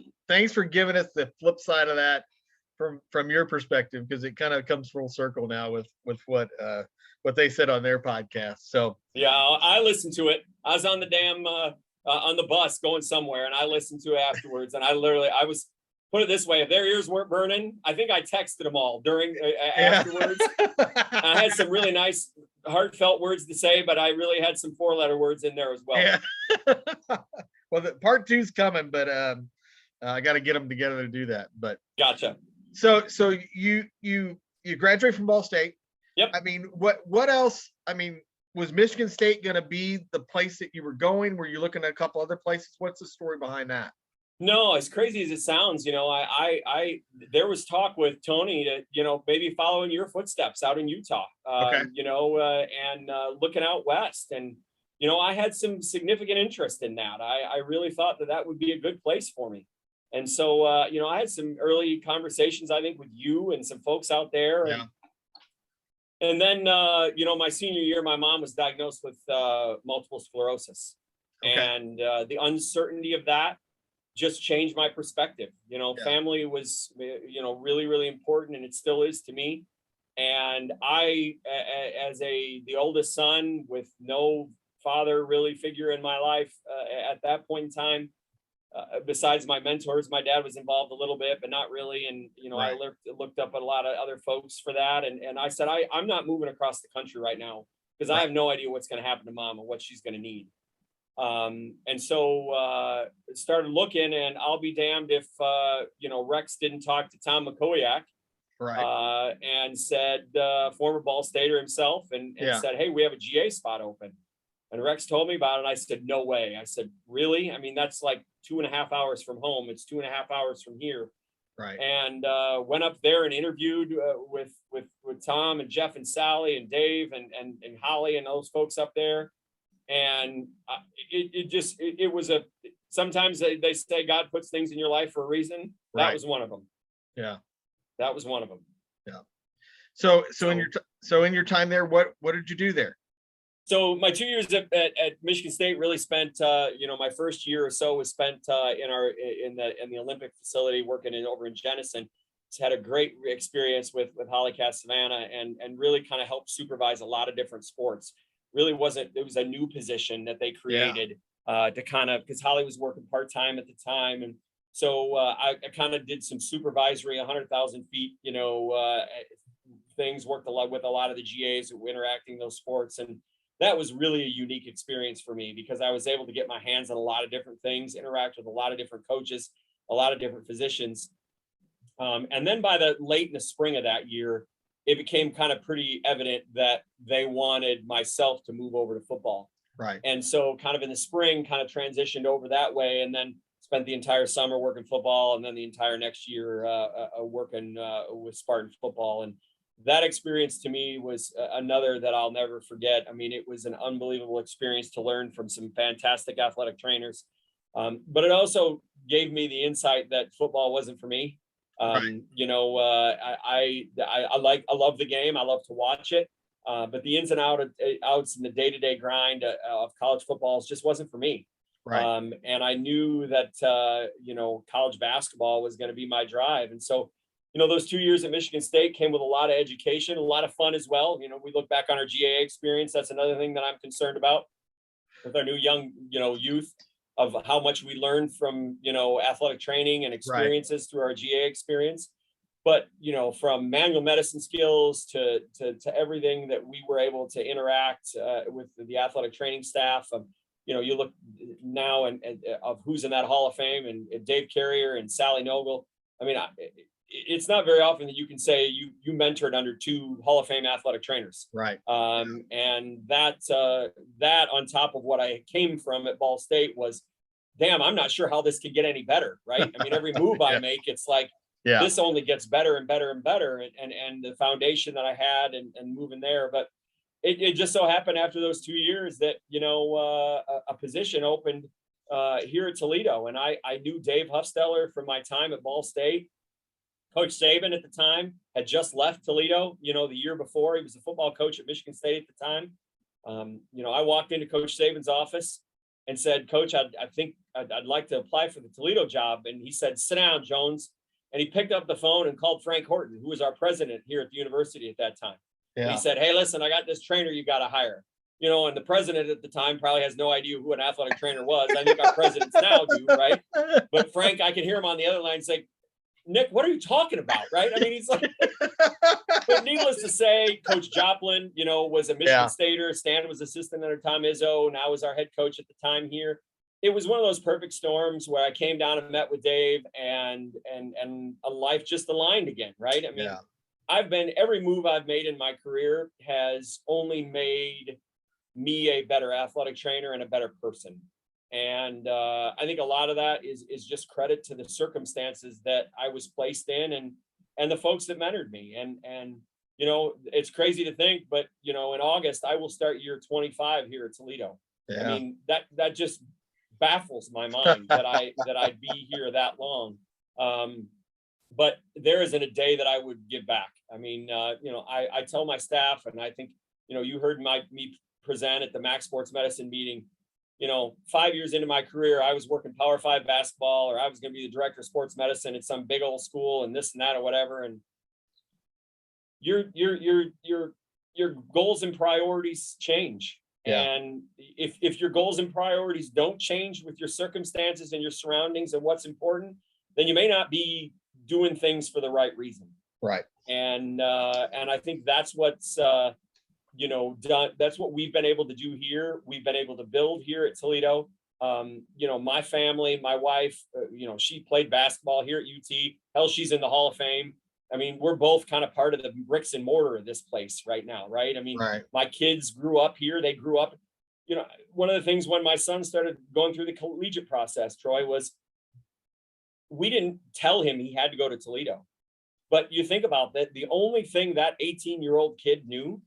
giving us the flip side of that from your perspective, because it kind of comes full circle now with what they said on their podcast. So yeah, I listened to it. I was on the damn on the bus going somewhere, and I listened to it afterwards. And I was, put it this way, if their ears weren't burning, I think I texted them all during afterwards. I had some really nice heartfelt words to say, but I really had some 4-letter words in there as well. Yeah. Well, the part 2's coming, but I got to get them together to do that. But gotcha. So you graduate from Ball State. Yep. I mean, what else? I mean, was Michigan State going to be the place that you were going? Were you looking at a couple other places? What's the story behind that? No, as crazy as it sounds, I there was talk with Tony to, maybe following your footsteps out in Utah, okay. And looking out west. And, I had some significant interest in that. I really thought that would be a good place for me. And so, I had some early conversations, I think, with you and some folks out there. Yeah. And then, my senior year, my mom was diagnosed with multiple sclerosis. Okay. And the uncertainty of that just changed my perspective. Family was, really, really important, and it still is to me. And I, as the oldest son with no father really figure in my life at that point in time, besides my mentors, my dad was involved a little bit, but not really. And, Right. I looked up at a lot of other folks for that. And I said, I'm not moving across the country right now because I Right. have no idea what's going to happen to mom and what she's going to need. And so started looking, and I'll be damned if, Rex didn't talk to Tom McCoyak, Right. and said, former Ball Stater himself, and Yeah. said, hey, we have a GA spot open. And Rex told me about it. And I said, no way. I said, really? I mean, that's like 2.5 hours from home. It's 2.5 hours from here. Right. And went up there and interviewed with Tom and Jeff and Sally and Dave and Holly and those folks up there. And it was sometimes they say God puts things in your life for a reason. That Right. was one of them. Yeah. That was one of them. Yeah. So in your time there, what did you do there? So my 2 years at Michigan State really spent, my first year or so was spent in the Olympic facility working over in Jenison. Just had a great experience with Holly Savannah and really kind of helped supervise a lot of different sports. Really it was a new position that they created to kind of, because Holly was working part-time at the time. And so I kind of did some supervisory 100,000 feet, things, worked a lot with a lot of the GAs who were interacting those sports. And that was really a unique experience for me because I was able to get my hands on a lot of different things, interact with a lot of different coaches, a lot of different physicians. And then by the late in the spring of that year, it became kind of pretty evident that they wanted myself to move over to football. Right. And so kind of in the spring, kind of transitioned over that way, and then spent the entire summer working football, and then the entire next year working with Spartan football. And that experience to me was another that I'll never forget. I mean, it was an unbelievable experience to learn from some fantastic athletic trainers. But it also gave me the insight that football wasn't for me. Right. I love the game. I love to watch it. But the ins and outs and the day-to-day grind of college football just wasn't for me. Right. And I knew that, college basketball was going to be my drive. And so, those 2 years at Michigan State came with a lot of education, a lot of fun as well. We look back on our GAA experience. That's another thing that I'm concerned about with our new young, youth, of how much we learned from, athletic training and experiences through our GAA experience. But, from manual medicine skills to everything that we were able to interact with the athletic training staff. You look now and of who's in that Hall of Fame, and Dave Carrier and Sally Nogle. I mean, it's not very often that you can say you mentored under two Hall of Fame athletic trainers. Right. And that on top of what I came from at Ball State was, damn, I'm not sure how this could get any better. Right. I mean, every move I make, it's like, this only gets better and better and better. And the foundation that I had and moving there. But it just so happened after those 2 years that, a position opened here at Toledo. And I knew Dave Huffsteller from my time at Ball State. Coach Saban at the time had just left Toledo, the year before. He was a football coach at Michigan State at the time. I walked into Coach Saban's office and said, Coach, I think I'd like to apply for the Toledo job. And he said, sit down, Jones. And he picked up the phone and called Frank Horton, who was our president here at the university at that time. Yeah. And he said, hey, listen, I got this trainer you got to hire. And the president at the time probably has no idea who an athletic trainer was. I think our presidents now do, right? But Frank, I could hear him on the other line say, Nick, what are you talking about? Right. I mean, he's like, but needless to say, Coach Joplin, was a Michigan Stater. Stan was assistant under Tom Izzo. Now was our head coach at the time here. It was one of those perfect storms where I came down and met with Dave and a life just aligned again. Right. I mean, every move I've made in my career has only made me a better athletic trainer and a better person. And I think a lot of that is just credit to the circumstances that I was placed in and the folks that mentored me. And it's crazy to think, but in August I will start year 25 here at Toledo. Yeah. I mean, that just baffles my mind that I'd be here that long. But there isn't a day that I would give back. I mean, I tell my staff, and I think you heard me present at the Max Sports Medicine meeting. 5 years into my career, I was working Power 5 basketball, or I was going to be the director of sports medicine at some big old school and this and that or whatever. And your goals and priorities change. Yeah. And if your goals and priorities don't change with your circumstances and your surroundings and what's important, then you may not be doing things for the right reason. Right. And I think that's what's done. That's what we've been able to do here. We've been able to build here at Toledo. My family, my wife, she played basketball here at UT. Hell, she's in the Hall of Fame. I mean, we're both kind of part of the bricks and mortar of this place right now, right? I mean, Right. My kids grew up here. They grew up, one of the things when my son started going through the collegiate process, Troy, was we didn't tell him he had to go to Toledo. But you think about that, the only thing that 18-year-old kid knew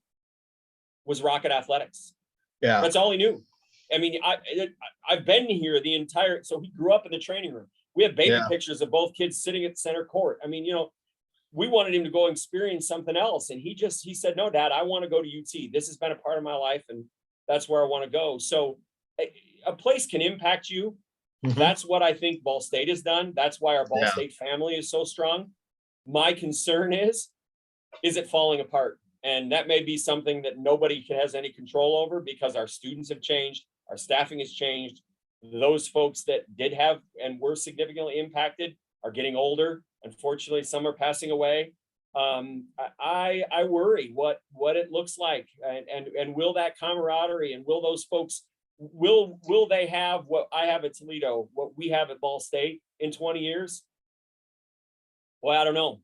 was Rocket Athletics. Yeah. That's all he knew. I mean, I've been here so he grew up in the training room. We have baby pictures of both kids sitting at center court. I mean, we wanted him to go experience something else. And he said, no, Dad, I want to go to UT. This has been a part of my life, and that's where I want to go. So a place can impact you. Mm-hmm. That's what I think Ball State has done. That's why our Ball State family is so strong. My concern is it falling apart? And that may be something that nobody has any control over, because our students have changed, our staffing has changed. Those folks that did have and were significantly impacted are getting older. Unfortunately, some are passing away. I worry what it looks like, and will that camaraderie, and will those folks, will they have what I have at Toledo, what we have at Ball State in 20 years? Well, I don't know.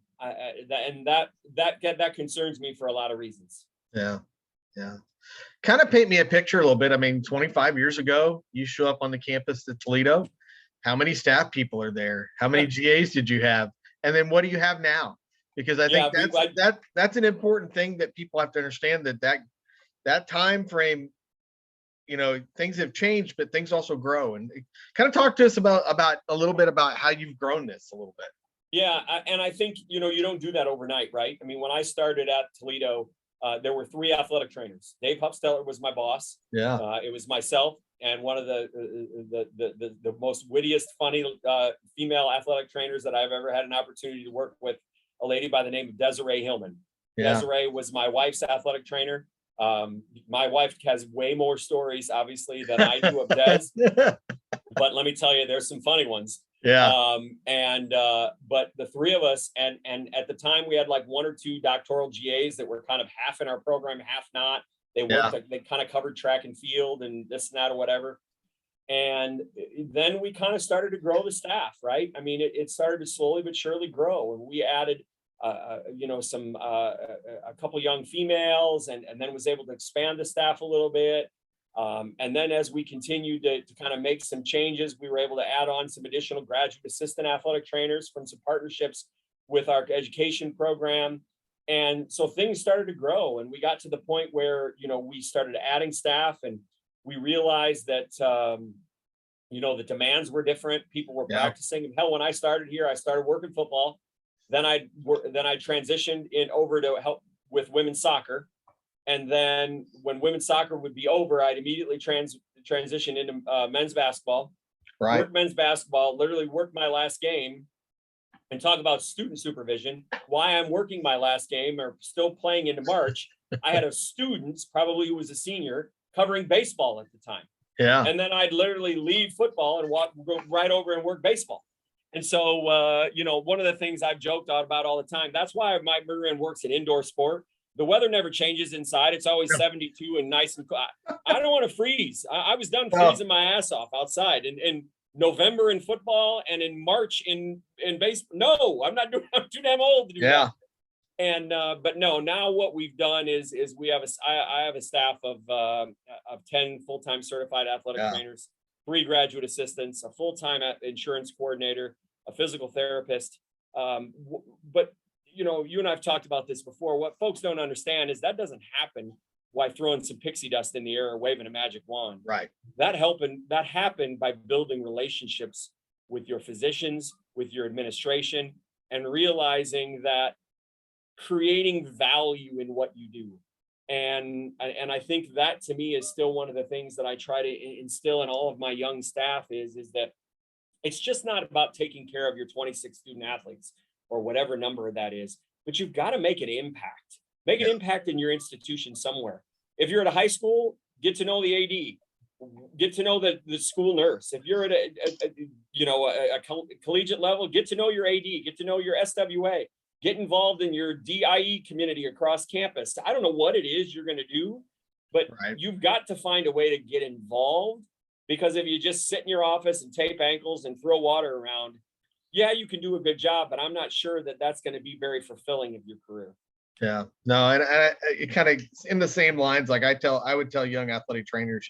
That concerns me for a lot of reasons. Yeah. Kind of paint me a picture a little bit. I mean, 25 years ago, you show up on the campus at Toledo. How many staff people are there? How many GAs did you have? And then what do you have now? Because I think that's an important thing that people have to understand, that time frame, things have changed, but things also grow. And kind of talk to us about a little bit about how you've grown this a little bit. Yeah. And I think, you don't do that overnight, right? I mean, when I started at Toledo, there were 3 athletic trainers. Dave Hupsteller was my boss. Yeah. It was myself and one of the most wittiest, funny female athletic trainers that I've ever had an opportunity to work with, a lady by the name of Desiree Hillman. Yeah. Desiree was my wife's athletic trainer. My wife has way more stories, obviously, than I do of Des. But let me tell you, there's some funny ones. Yeah. But the 3 of us, and at the time we had like 1 or 2 doctoral GAs that were kind of half in our program, half not. They worked, they kind of covered track and field and this and that or whatever. And then we kind of started to grow the staff, right? I mean, it started to slowly but surely grow, and we added a couple young females, and then was able to expand the staff a little bit. And then as we continued to kind of make some changes, we were able to add on some additional graduate assistant athletic trainers from some partnerships with our education program. And so things started to grow, and we got to the point where, we started adding staff, and we realized that, the demands were different. People were practicing. Hell, when I started here, I started working football. Then I transitioned over to help with women's soccer. And then when women's soccer would be over, I'd immediately transition into men's basketball. Right. Worked men's basketball, literally worked my last game. And talk about student supervision, why I'm working my last game or still playing into March. I had a student, probably who was a senior, covering baseball at the time. Yeah. And then I'd literally leave football and go right over and work baseball. And so, one of the things I've joked about all the time, that's why my rear end works in indoor sport. The weather never changes inside. It's always 72 and nice and cool. I don't want to freeze. I was done freezing my ass off outside. And November in football and in March in baseball. No, I'm too damn old to do that. And but no, now what we've done is we have I have a staff of 10 full-time certified athletic trainers, 3 graduate assistants, a full-time insurance coordinator, a physical therapist. But you and I've talked about this before. What folks don't understand is that doesn't happen by throwing some pixie dust in the air or waving a magic wand. Right. That happened by building relationships with your physicians, with your administration, and realizing that creating value in what you do. And I think that to me is still one of the things that I try to instill in all of my young staff is that it's just not about taking care of your 26 student athletes or whatever number that is, but you've got to make an impact. Make an impact in your institution somewhere. If you're at a high school, get to know the AD, get to know the school nurse. If you're at a collegiate level, get to know your AD, get to know your SWA, get involved in your DIE community across campus. I don't know what it is you're going to do, but you've got to find a way to get involved. Because if you just sit in your office and tape ankles and throw water around, yeah, you can do a good job, but I'm not sure that that's going to be very fulfilling of your career. Yeah, no, and it kind of in the same lines. Like I would tell young athletic trainers,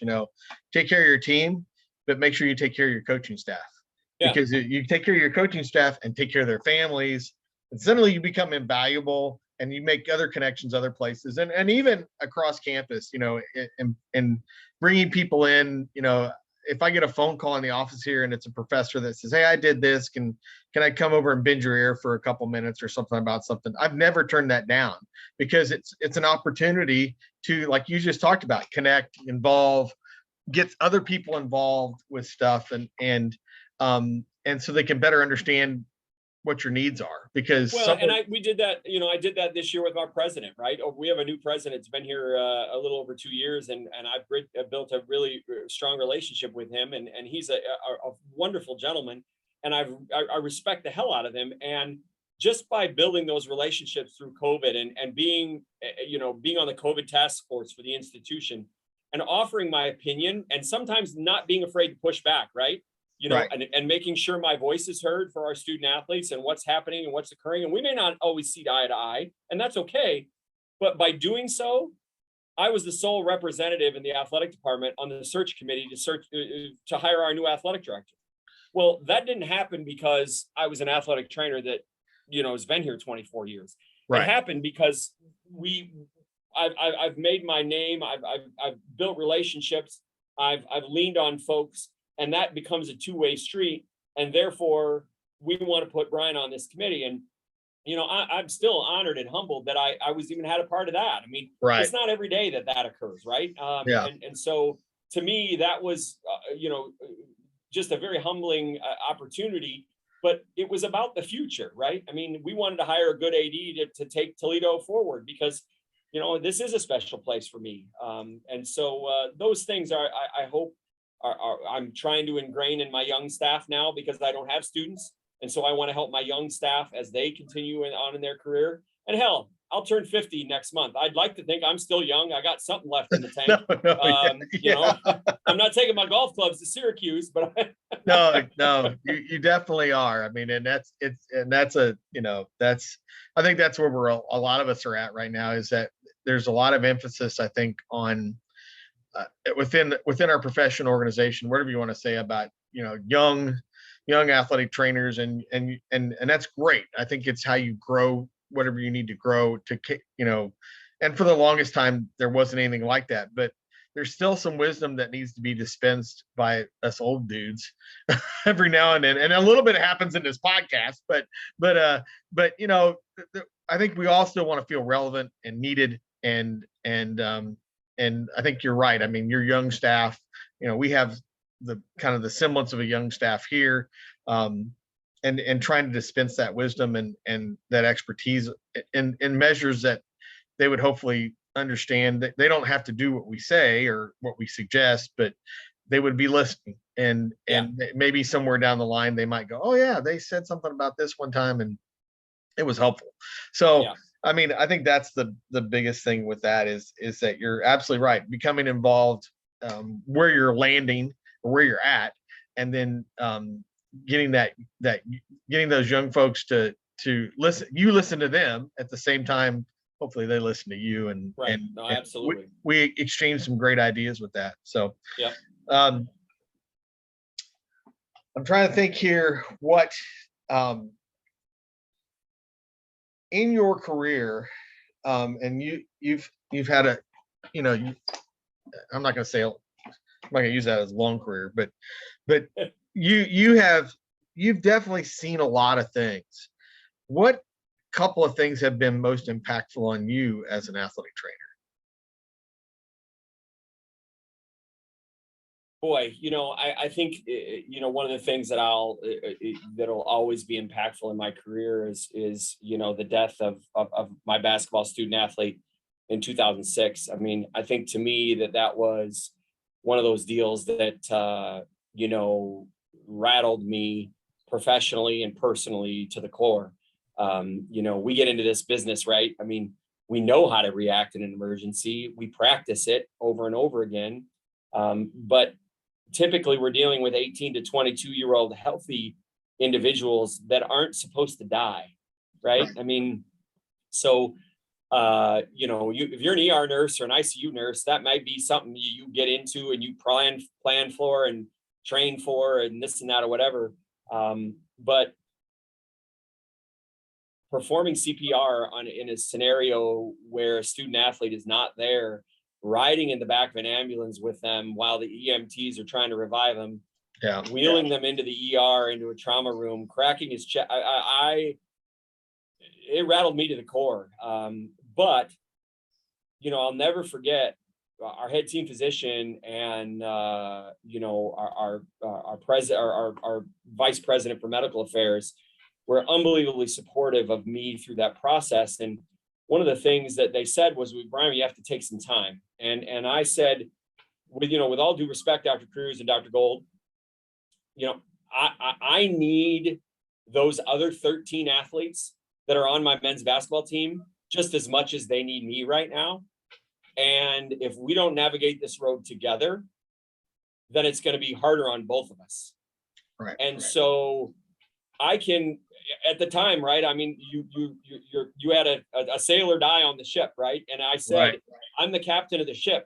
take care of your team, but make sure you take care of your coaching staff, because you take care of your coaching staff and take care of their families, and suddenly you become invaluable and you make other connections other places, and even across campus, and bringing people in, if I get a phone call in the office here and it's a professor that says, "Hey, I did this. Can I come over and bend your ear for a couple minutes or something about something?" I've never turned that down, because it's an opportunity to, like you just talked about, connect, involve, get other people involved with stuff, and so they can better understand what your needs are. Because we did that, I did that this year with our president, right? We have a new president. It's been here a little over 2 years, and I've built a really strong relationship with him, and he's a wonderful gentleman, and I respect the hell out of him. And just by building those relationships through COVID and being on the COVID task force for the institution and offering my opinion, and sometimes not being afraid to push back, right? And making sure my voice is heard for our student athletes and what's happening and what's occurring. And we may not always see eye to eye, and that's okay. But by doing so, I was the sole representative in the athletic department on the search committee to hire our new athletic director. Well, that didn't happen because I was an athletic trainer that, has been here 24 years. It happened because I've made my name. I've built relationships. I've leaned on folks. And that becomes a two-way street. And therefore, we want to put Brian on this committee. And, I'm still honored and humbled that I was even had a part of that. I mean, it's not every day that occurs, right? And so to me, that was, just a very humbling opportunity. But it was about the future, right? I mean, we wanted to hire a good AD to take Toledo forward, because, this is a special place for me. And so those things I hope, I'm trying to ingrain in my young staff now, because I don't have students. And so I want to help my young staff as they continue on in their career. And hell, I'll turn 50 next month. I'd like to think I'm still young. I got something left in the tank. I'm not taking my golf clubs to Syracuse, but no, you definitely are. I mean, and I think that's where a lot of us are at right now, is that there's a lot of emphasis, I think, on within our professional organization, whatever you want to say about, young athletic trainers, and that's great. I think it's how you grow whatever you need to grow to, and for the longest time, there wasn't anything like that, but there's still some wisdom that needs to be dispensed by us old dudes every now and then. And a little bit happens in this podcast, but I think we all still want to feel relevant and needed, and I think you're right. I mean, your young staff, we have the kind of the semblance of a young staff here, and trying to dispense that wisdom and that expertise in measures that they would hopefully understand, that they don't have to do what we say or what we suggest, but they would be listening. And maybe somewhere down the line, they might go, "Oh yeah, they said something about this one time and it was helpful." So, I mean, I think that's the biggest thing with that is that you're absolutely right. Becoming involved where you're landing or where you're at, and then getting those young folks to listen. You listen to them at the same time. Hopefully, they listen to you, and absolutely. We exchange some great ideas with that. So, I'm trying to think here what. In your career, and you've had a, I'm not going to say, I'm not going to use that as a long career, but you've definitely seen a lot of things. What couple of things have been most impactful on you as an athletic trainer? Boy, I think, one of the things that that'll always be impactful in my career is, the death of my basketball student athlete in 2006. I mean, I think to me that was one of those deals that, rattled me professionally and personally to the core. We get into this business, right? I mean, we know how to react in an emergency. We practice it over and over again. But typically we're dealing with 18 to 22-year-old healthy individuals that aren't supposed to die, right? I mean, so, if you're an ER nurse or an ICU nurse, that might be something you get into and you plan for and train for and this and that or whatever. But performing CPR in a scenario where a student athlete is not there, riding in the back of an ambulance with them while the EMTs are trying to revive them, wheeling them into the ER, into a trauma room, cracking his chest. It rattled me to the core. But, I'll never forget our head team physician and, our vice president for medical affairs were unbelievably supportive of me through that process. And one of the things that they said was, Brian, you have to take some time. And I said, with all due respect, Dr. Cruz and Dr. Gold, I need those other 13 athletes that are on my men's basketball team just as much as they need me right now. And if we don't navigate this road together, then it's going to be harder on both of us. Right. And so I can, at the time, right? I mean, you had a sailor die on the ship, right? And I said, I'm the captain of the ship,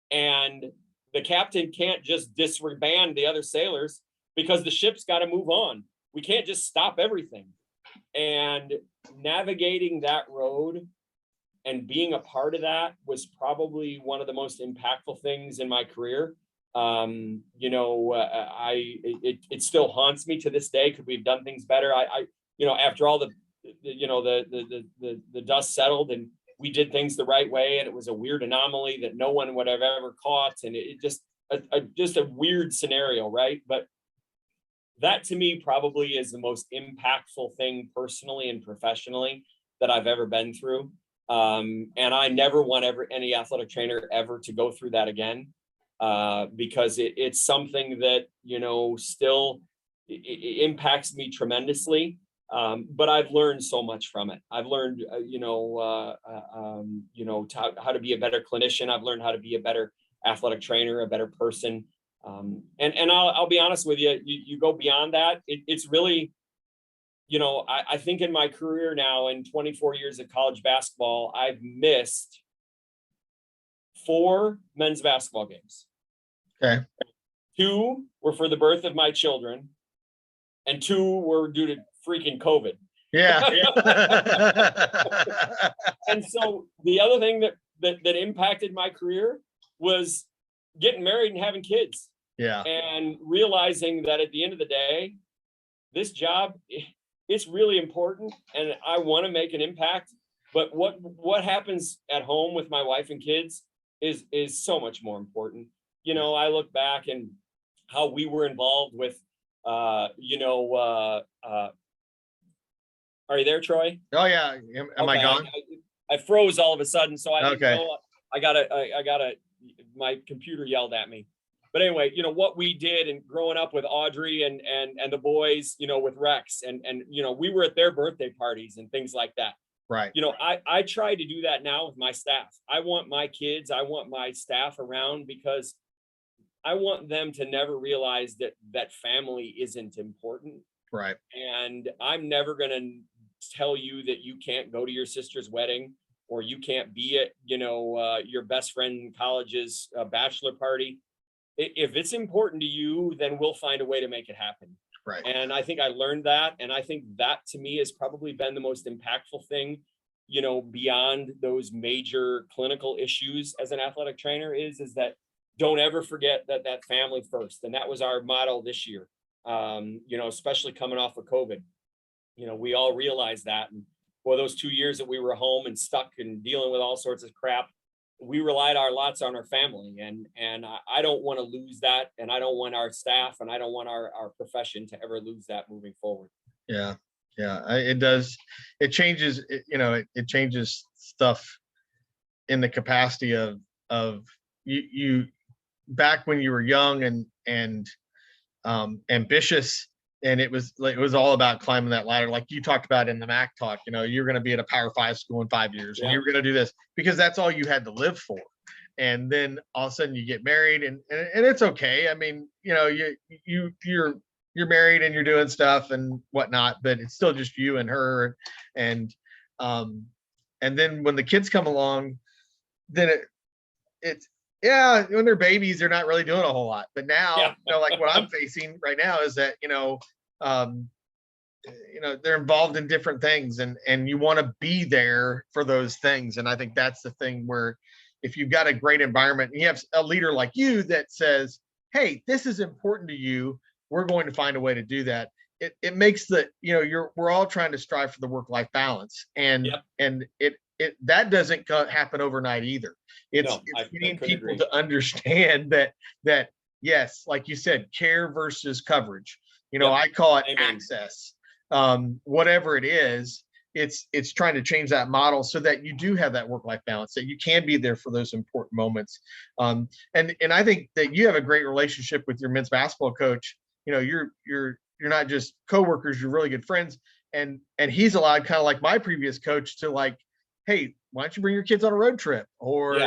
and the captain can't just disband the other sailors because the ship's got to move on. We can't just stop everything. And navigating that road and being a part of that was probably one of the most impactful things in my career. It still haunts me to this day. Could we have done things better? After all the dust settled and we did things the right way, and it was a weird anomaly that no one would have ever caught, and it just a weird scenario, right? But that to me probably is the most impactful thing personally and professionally that I've ever been through. And I never want any athletic trainer ever to go through that again. Because it's something that, still it impacts me tremendously. But I've learned so much from it. I've learned, how to be a better clinician. I've learned how to be a better athletic trainer, a better person. And I'll be honest with you, you go beyond that. It's really, I think in my career now, in 24 years of college basketball, I've missed 4 men's basketball games. Okay. 2 were for the birth of my children, and 2 were due to freaking COVID. Yeah. And so the other thing that impacted my career was getting married and having kids. Yeah. And realizing that at the end of the day, this job, it's really important, and I want to make an impact. But what happens at home with my wife and kids is so much more important. I look back and how we were involved with, are you there, Troy? Oh yeah. Am I gone? I froze all of a sudden. So I got Okay. my computer yelled at me. But anyway, what we did, and growing up with Audrey and the boys, with Rex and we were at their birthday parties and things like that. Right. I try to do that now with my staff. I want my staff around because I want them to never realize that family isn't important. Right. And I'm never going to tell you that you can't go to your sister's wedding, or you can't be at, your best friend in college's bachelor party. If it's important to you, then we'll find a way to make it happen. Right. And I think I learned that. And I think that to me has probably been the most impactful thing, beyond those major clinical issues as an athletic trainer is that don't ever forget that family first. And that was our motto this year, especially coming off of COVID. We all realized that. And for those 2 years that we were home and stuck and dealing with all sorts of crap, we relied our lots on our family, and I don't want to lose that, and I don't want our staff, and I don't want our profession to ever lose that moving forward. Yeah. It does. It changes, it changes stuff in the capacity of you back when you were young and ambitious, and it was all about climbing that ladder, like you talked about in the Mac talk. You're going to be at a Power 5 school in 5 years, and you're going to do this because that's all you had to live for. And then all of a sudden you get married, and it's okay. I mean, you're married and you're doing stuff and whatnot, but it's still just you and her. And then when the kids come along, then it's when they're babies, they're not really doing a whole lot. But now, like what I'm facing right now is that, they're involved in different things, and you want to be there for those things. And I think that's the thing where if you've got a great environment and you have a leader like you that says, hey, this is important to you, we're going to find a way to do that. It makes we're all trying to strive for the work-life balance, and that doesn't happen overnight either. It's getting people to understand that yes, like you said, care versus coverage. I call it access. Whatever it is, it's trying to change that model so that you do have that work-life balance, that you can be there for those important moments. And I think that you have a great relationship with your men's basketball coach. You're not just coworkers, you're really good friends. And he's allowed, kind of like my previous coach, to like, hey, why don't you bring your kids on a road trip? Or,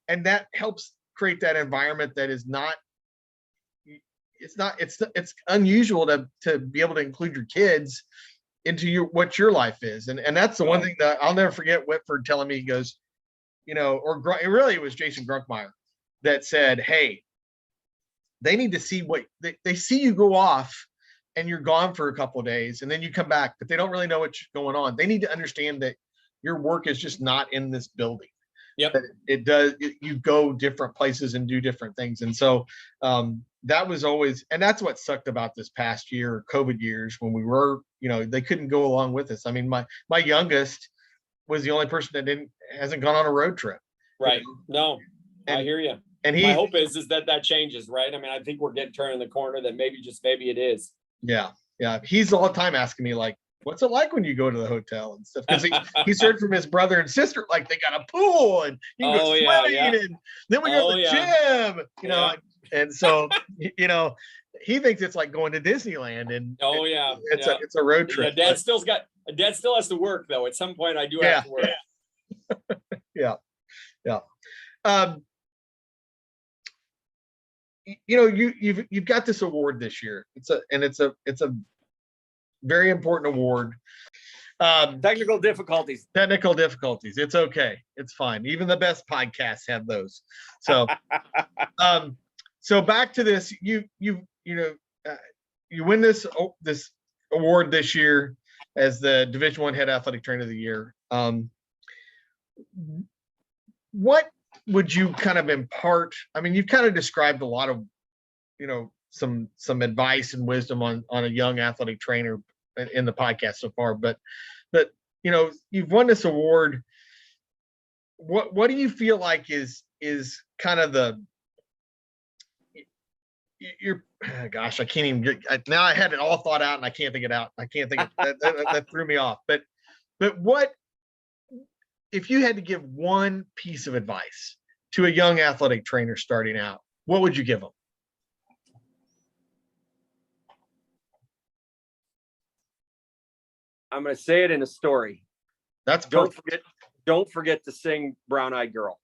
and that helps create that environment that is it's unusual to be able to include your kids into what your life is. And that's the one thing that I'll never forget Whitford telling me. He goes, it was Jason Grunkmeyer that said, hey, they need to see what they see you go off and you're gone for a couple of days and then you come back, but they don't really know what's going on. They need to understand that your work is just not in this building. Yep. You go different places and do different things. And so that was always, and that's what sucked about this past year, COVID years, when we were, they couldn't go along with us. I mean, my youngest was the only person that hasn't gone on a road trip. Right. No, I hear you. And my hope is that changes, right? I mean, I think we're turning the corner that maybe it is. Yeah. He's all the time asking me, like, what's it like when you go to the hotel and stuff? Because he's heard from his brother and sister, like they got a pool and you can go swimming, and then we go to the gym, and so he thinks it's like going to Disneyland, and it's a road trip. Dad still has to work though. At some point, I do have to work. Yeah. You've got this award this year. It's a very important award. Technical difficulties. It's okay. It's fine. Even the best podcasts have those. So, so back to this. You win this award this year as the Division I Head Athletic Trainer of the Year. What would you kind of impart? I mean, you've kind of described a lot of, some advice and wisdom on a young athletic trainer in the podcast so far, but you've won this award. What do you feel like is kind of gosh, I can't even now I had it all thought out and I can't think it out. I can't think that threw me off. But what if you had to give one piece of advice to a young athletic trainer starting out, what would you give them? I'm going to say it in a story. That's don't forget to sing Brown Eyed Girl.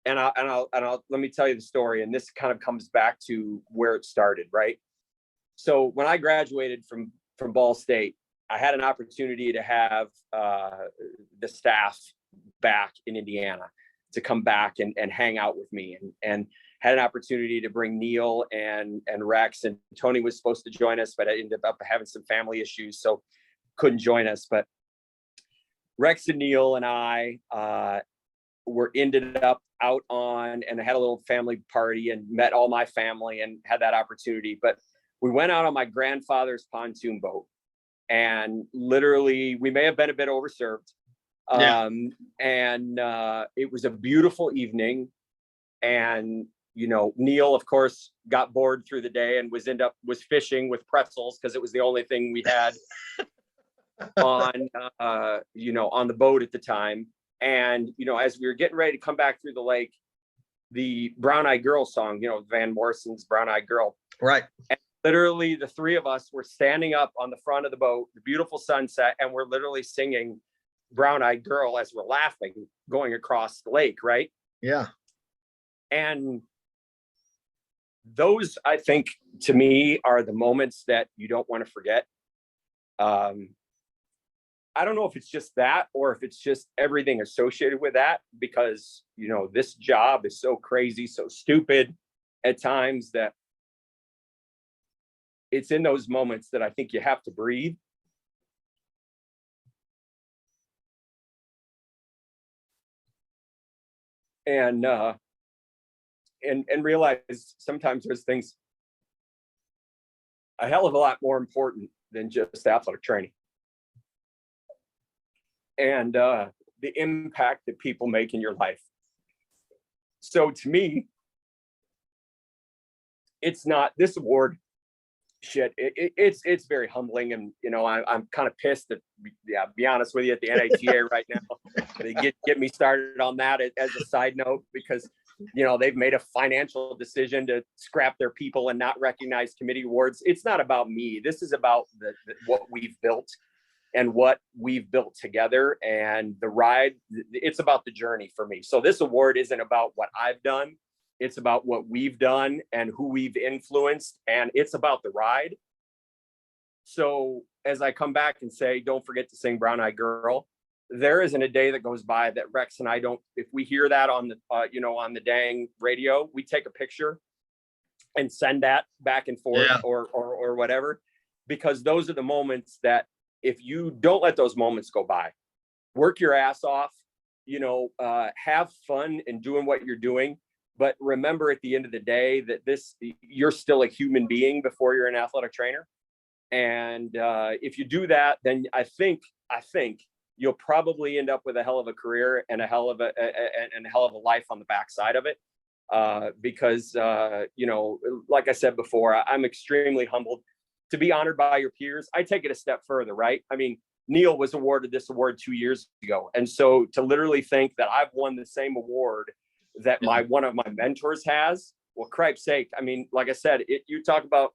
And I'll let me tell you the story. And this kind of comes back to where it started, right? So when I graduated from Ball State, I had an opportunity to have the staff back in Indiana to come back and hang out with me, and had an opportunity to bring Neil and Rex, and Tony was supposed to join us, but I ended up having some family issues, so couldn't join us. But Rex and Neil and I ended up out on, and I had a little family party and met all my family and had that opportunity. But we went out on my grandfather's pontoon boat, and literally we may have been a bit overserved, Yeah. And it was a beautiful evening. And, you know, Neil, of course, got bored through the day and was fishing with pretzels because it was the only thing we had on, you know, on the boat at the time. And, you know, as we were getting ready to come back through the lake, the Brown Eyed Girl song, you know, Van Morrison's Brown Eyed Girl. Right. And literally the three of us were standing up on the front of the boat, the beautiful sunset, and we're literally singing Brown Eyed Girl as we're laughing, going across the lake, right? Yeah. And those, I think, to me, are the moments that you don't want to forget. I don't know if it's just that or if it's just everything associated with that, because, you know, this job is so crazy, so stupid at times that it's in those moments that I think you have to breathe. And realize sometimes there's things a hell of a lot more important than just athletic training. And the impact that people make in your life. So to me, it's not this award shit. It's very humbling, and you know, I'm kind of pissed that, yeah, be honest with you, at the NATA right now, they get me started on that as a side note, because you know they've made a financial decision to scrap their people and not recognize committee awards. It's not about me. This is about what we've built and what we've built together, and the ride. It's about the journey for me. So this award isn't about what I've done. It's about what we've done and who we've influenced, and it's about the ride. So as I come back and say, don't forget to sing Brown Eyed Girl, there isn't a day that goes by that Rex and I don't, if we hear that on the, you know, on the dang radio, we take a picture and send that back and forth, Yeah. or whatever, because those are the moments that, if you don't let those moments go by, work your ass off, you know, have fun in doing what you're doing. But remember at the end of the day that you're still a human being before you're an athletic trainer. And if you do that, then I think you'll probably end up with a hell of a career and a hell of a life on the backside of it. Because, you know, like I said before, I'm extremely humbled to be honored by your peers. I take it a step further, right? I mean, Neil was awarded this award 2 years ago. And so to literally think that I've won the same award that one of my mentors has, well, cripe's sake. I mean, like I said, you talk about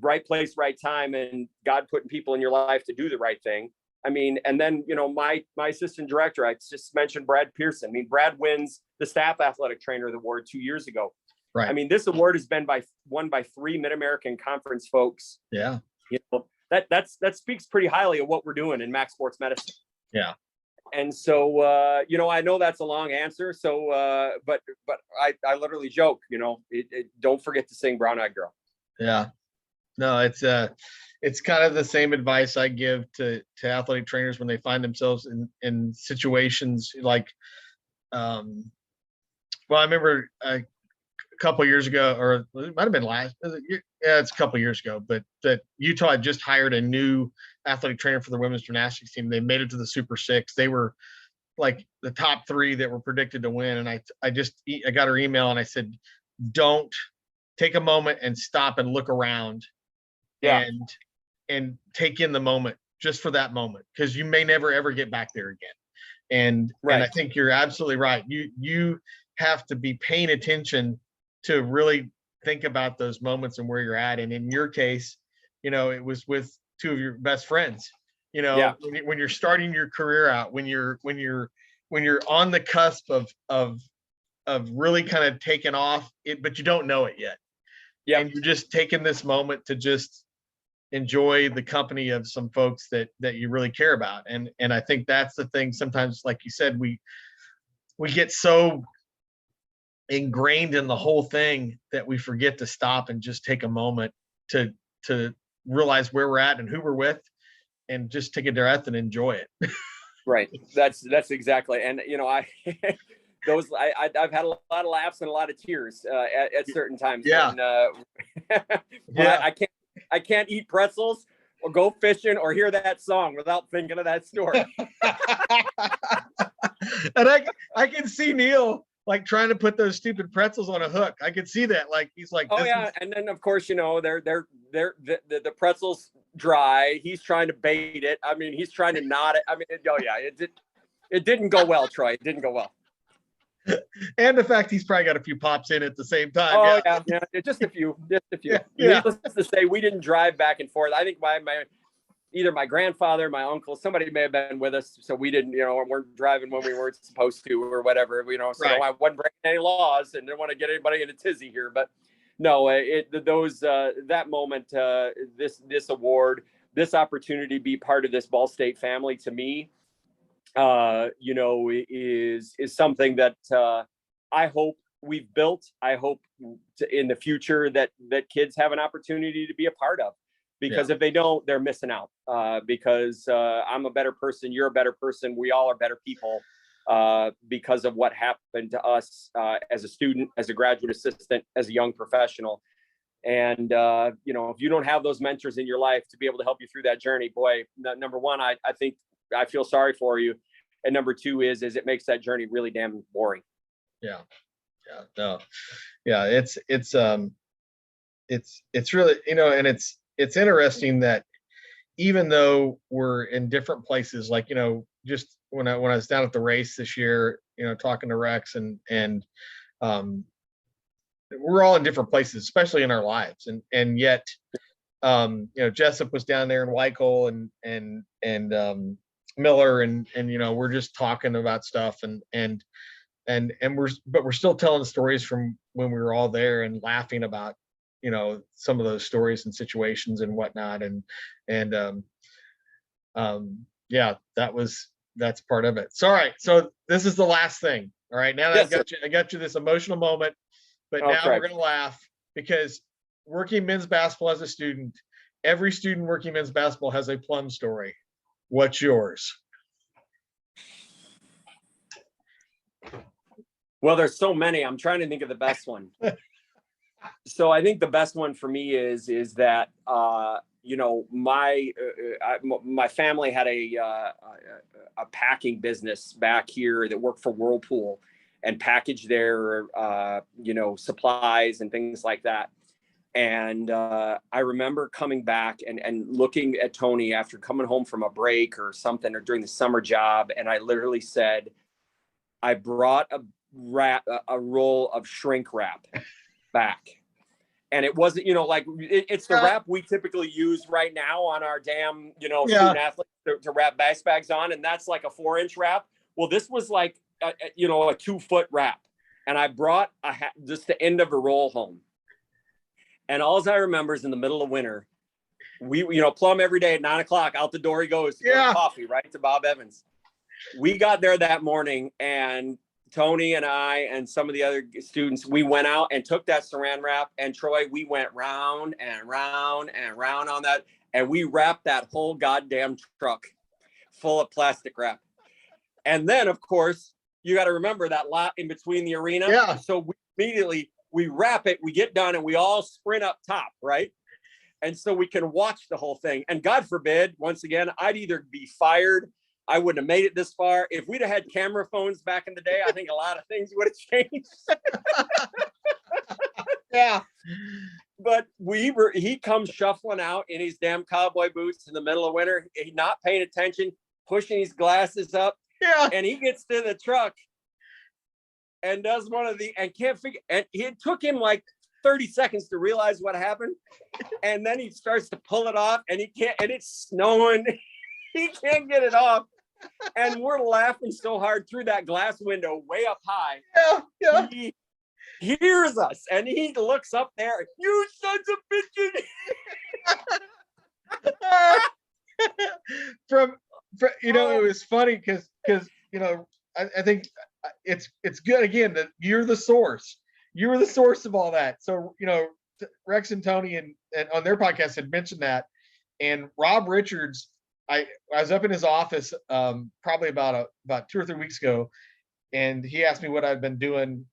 right place, right time, and God putting people in your life to do the right thing. I mean, and then, you know, my assistant director, I just mentioned Brad Pearson. I mean, Brad wins the staff athletic trainer of the award 2 years ago. Right. I mean, this award has been won by 3 Mid-American Conference folks. Yeah. You know, that speaks pretty highly of what we're doing in Max Sports Medicine. Yeah. And so, you know, I know that's a long answer. So, but I literally joke, you know, don't forget to sing Brown Eyed Girl. Yeah. No, it's kind of the same advice I give to athletic trainers when they find themselves in situations like, well, I remember a couple of years ago, or it might have been it's a couple of years ago, but that Utah had just hired a new athletic trainer for the women's gymnastics team. They made it to the Super Six. They were like the top 3 that were predicted to win. And I got her email and I said, don't take a moment and stop and look around. Yeah. And take in the moment just for that moment, because you may never ever get back there again. And I think you're absolutely right. You have to be paying attention to really think about those moments and where you're at. And in your case, you know, it was with 2 of your best friends. You know, when you're starting your career out, when you're on the cusp of really kind of taking off it, but you don't know it yet. Yeah. And you're just taking this moment to just enjoy the company of some folks that you really care about. And I think that's the thing. Sometimes, like you said, we get so ingrained in the whole thing that we forget to stop and just take a moment to realize where we're at and who we're with, and just take a breath and enjoy it. Right. That's exactly. And, you know, I've had a lot of laughs and a lot of tears at certain times. Yeah. When I can't eat pretzels, or go fishing or hear that song without thinking of that story. And I can see Neil like trying to put those stupid pretzels on a hook. I could see that. Like he's like, oh yeah, and then of course the pretzels dry. He's trying to bait it. I mean, he's trying to knot it. I mean, it didn't go well, Troy. It didn't go well. And the fact he's probably got a few pops in at the same time. Oh yeah, just a few. Yeah. Needless to say, we didn't drive back and forth. I think either my grandfather, my uncle, somebody may have been with us, so we didn't, weren't driving when we weren't supposed to or whatever, so right. I wasn't breaking any laws and didn't want to get anybody in a tizzy here. But no, that moment, this award, this opportunity to be part of this Ball State family, to me, is something that I hope we've built. I hope in the future that kids have an opportunity to be a part of. Because if they don't, they're missing out. Because I'm a better person, you're a better person, we all are better people because of what happened to us as a student, as a graduate assistant, as a young professional. And if you don't have those mentors in your life to be able to help you through that journey, boy, number one, I think I feel sorry for you, and number two is it makes that journey really damn boring. It's really, and it's interesting that even though we're in different places, like, just when I was down at the race this year, talking to Rex and we're all in different places, especially in our lives. And yet, Jessup was down there in Whitehall and Miller and we're just talking about stuff and we're still telling stories from when we were all there and laughing about some of those stories and situations and whatnot. That's part of it. So, all right. So this is the last thing. All right. Now that I got you this emotional moment, but now we're going to laugh because working men's basketball as a student, every student working men's basketball has a plum story. What's yours? Well, there's so many. I'm trying to think of the best one. So I think the best one for me is that my family had a packing business back here that worked for Whirlpool and packaged their supplies and things like that. And I remember coming back and looking at Tony after coming home from a break or something or during the summer job, and I literally said, I brought a roll of shrink wrap back. And it wasn't, it's the wrap we typically use right now on our damn, student athletes to wrap bags on. And that's like a 4-inch wrap. Well, this was like, a 2-foot wrap. And I brought just the end of a roll home. And all I remember is in the middle of winter, we, Plum every day at 9 o'clock, out the door he goes to go to coffee, right? To Bob Evans. We got there that morning and Tony and I and some of the other students, we went out and took that saran wrap, and Troy, we went round and round and round on that, and we wrapped that whole goddamn truck full of plastic wrap. And then, of course, you got to remember that lot in between the arena. Yeah. So we wrap it, we get done, and we all sprint up top, right? And so we can watch the whole thing. And God forbid, once again, I'd either be fired, I wouldn't have made it this far. If we'd have had camera phones back in the day, I think a lot of things would have changed. Yeah. But he comes shuffling out in his damn cowboy boots in the middle of winter. He's not paying attention, pushing his glasses up. Yeah. And he gets to the truck and does and can't figure, and it took him like 30 seconds to realize what happened. And then he starts to pull it off and and it's snowing. He can't get it off. And we're laughing so hard through that glass window way up high. Yeah. He hears us and he looks up there. You sons of bitches. It was funny because I think it's good again that you're the source. You were the source of all that. So Rex and Tony and on their podcast had mentioned that, and Rob Richards. I was up in his office probably about 2 or 3 weeks ago, and he asked me what I'd been doing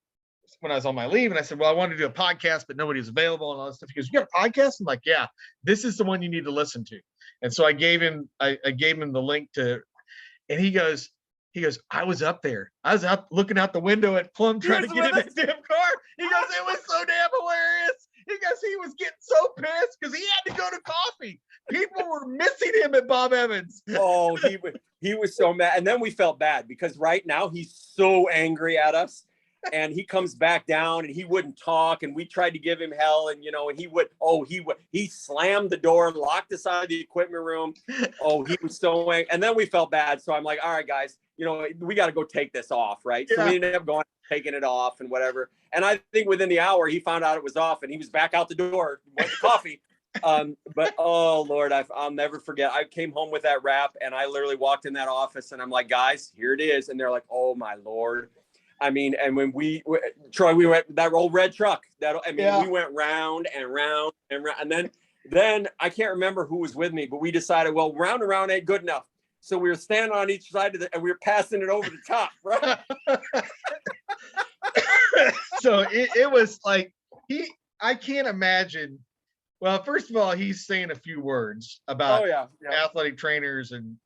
when I was on my leave, and I said, well, I wanted to do a podcast, but nobody was available and all that stuff. He goes, you got a podcast? I'm like, yeah, this is the one you need to listen to. And so I gave him the link to, and he goes, I was up there. I was out looking out the window at Plum trying to get in that damn car. He goes, it was so damn hilarious. He goes, he was getting so pissed because he had to go to coffee. People were missing him at Bob Evans. Oh, he was so mad. And then we felt bad because right now he's so angry at us. And he comes back down and he wouldn't talk. And we tried to give him hell. And, and he slammed the door and locked us out of the equipment room. Oh, he was so angry. And then we felt bad. So I'm like, all right, guys, we got to go take this off. Right. Yeah. So we ended up taking it off and whatever. And I think within the hour he found out it was off and he was back out the door, went to coffee. But oh Lord, I'll never forget. I came home with that rap and I literally walked in that office and I'm like, guys, here it is. And they're like, oh my Lord. I mean, and when Troy, we went that old red truck we went round and round and round. And then I can't remember who was with me, but we decided, well, round and round ain't good enough. So we were standing on each side of and we were passing it over the top, right? So it was like, I can't imagine. Well, first of all, he's saying a few words about athletic trainers and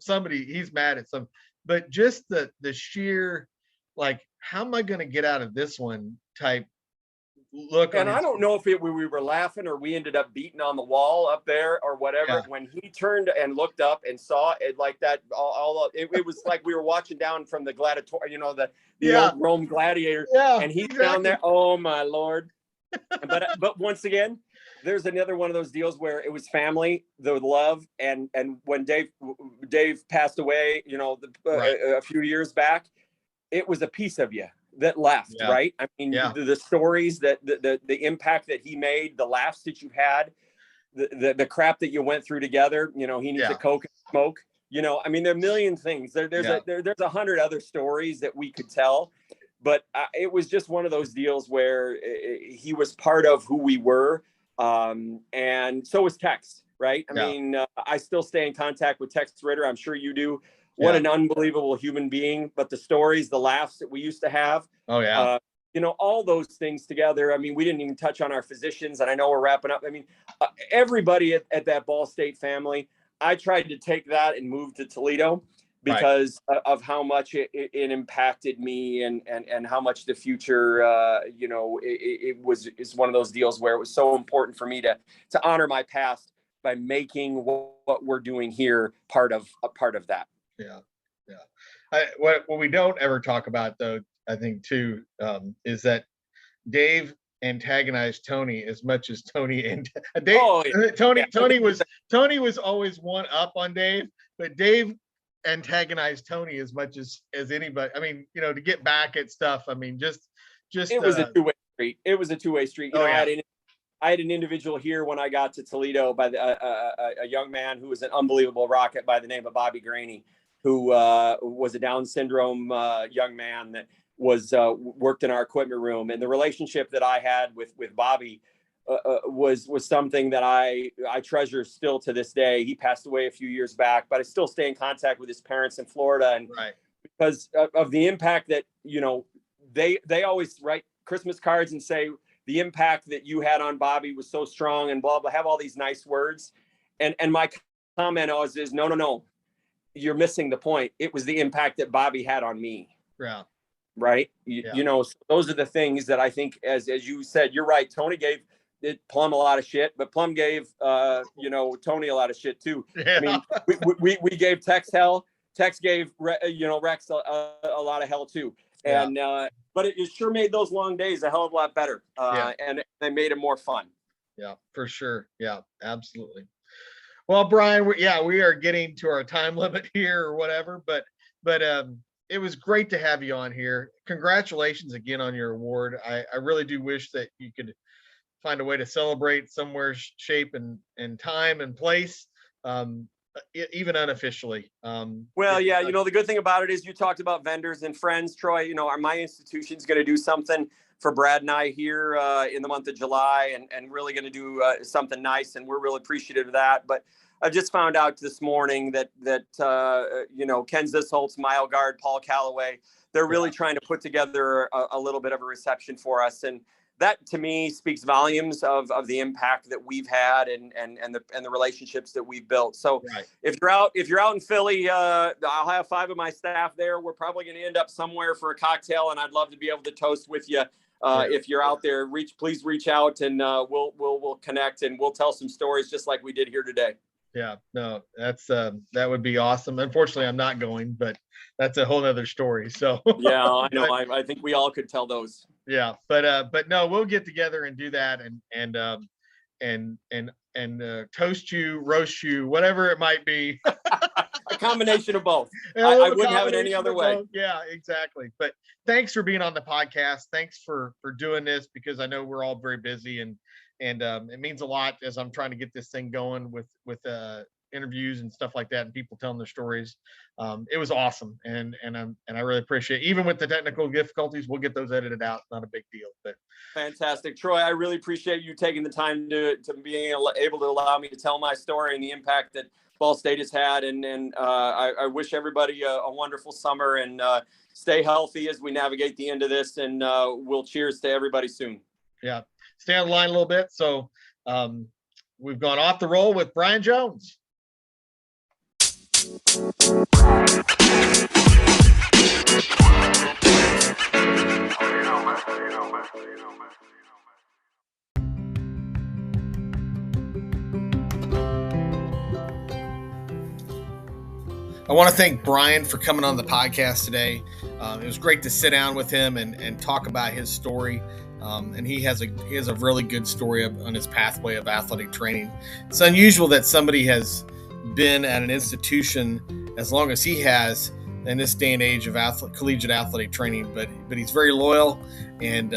somebody he's mad at some, but just the sheer, like, how am I going to get out of this one type look. And I don't know if we were laughing or we ended up beating on the wall up there or whatever. Yeah. When he turned and looked up and saw it like that, it was like we were watching down from the gladiator, the old Rome gladiator. Yeah, and he's down there. Oh my Lord. But once again, there's another one of those deals where it was family, the love, and when Dave passed away, a few years back, it was a piece of you that left, right? I mean, the stories that the impact that he made, the laughs that you had, the crap that you went through together. He needs a Coke and smoke. I mean, there are a million things. There's 100 other stories that we could tell, but it was just one of those deals where he was part of who we were. And so was Tex, right? I mean, I still stay in contact with Tex Ritter. I'm sure you do. What an unbelievable human being, but the stories, the laughs that we used to have. Oh yeah. All those things together. I mean, we didn't even touch on our physicians, and I know we're wrapping up. I mean, everybody at that Ball State family, I tried to take that and move to Toledo because of how much it impacted me and how much the future, it's one of those deals where it was so important for me to honor my past by making what we're doing here part of that. Yeah. What we don't ever talk about, though, I think too, is that Dave antagonized Tony as much as Tony and Dave. Tony was always one up on Dave, but Dave antagonized Tony as much as anybody. I mean, to get back at stuff. I mean, just it was a two-way street. It was a two-way street. I had an individual here when I got to Toledo by a young man who was an unbelievable rocket by the name of Bobby Graney, who was a Down syndrome young man that was worked in our equipment room. And the relationship that I had with Bobby was something that I treasure still to this day. He passed away a few years back, but I still stay in contact with his parents in Florida. And because of the impact that, they always write Christmas cards and say the impact that you had on Bobby was so strong and blah, blah, have all these nice words. And my comment always is, no. You're missing the point. It was the impact that Bobby had on me. Yeah. Right. So those are the things that I think, as you said, you're right. Tony gave Plum a lot of shit, but Plum gave, Tony a lot of shit too. Yeah. I mean, we gave Tex hell. Tex gave, Rex a lot of hell too. And, but it sure made those long days a hell of a lot better. And they made it more fun. Yeah, for sure. Yeah, absolutely. Well, Brian, we are getting to our time limit here or whatever, but it was great to have you on here. Congratulations again on your award. I really do wish that you could find a way to celebrate somewhere, shape and time and place, even unofficially. The good thing about it is you talked about vendors and friends, Troy. My institution's going to do something for Brad and I here in the month of July and really going to do something nice. And we're really appreciative of that. But I just found out this morning that Ken Zisholtz, Mile Guard, Paul Calloway, they're really trying to put together a little bit of a reception for us. And that to me speaks volumes of the impact that we've had and the relationships that we've built. So Right. if you're out in Philly, I'll have 5 of my staff there. We're probably going to end up somewhere for a cocktail, and I'd love to be able to toast with you. If you're out there, please reach out, and we'll connect, and we'll tell some stories just like we did here today. Yeah, no, that's that would be awesome. Unfortunately, I'm not going, but that's a whole other story. So yeah, I know. I think we all could tell those. Yeah, but no, we'll get together and do that, and toast you, roast you, whatever it might be. A combination of both. I wouldn't have it any other way. Yeah, exactly. But thanks for being on the podcast. Thanks for doing this, because I know we're all very busy, and it means a lot as I'm trying to get this thing going with interviews and stuff like that, and people telling their stories. It was awesome, and I really appreciate it. Even with the technical difficulties, we'll get those edited out. Not a big deal. But fantastic, Troy. I really appreciate you taking the time to being able to allow me to tell my story and the impact that Ball State has had. And I wish everybody a wonderful summer, and stay healthy as we navigate the end of this. And we'll cheers to everybody soon. Yeah, stay on the line a little bit. So we've gone off the roll with Brian Jones. I want to thank Brian for coming on the podcast today. It was great to sit down with him and talk about his story. And he has a really good story on his pathway of athletic training. It's unusual that somebody has been at an institution as long as he has in this day and age of collegiate athletic training, but he's very loyal, and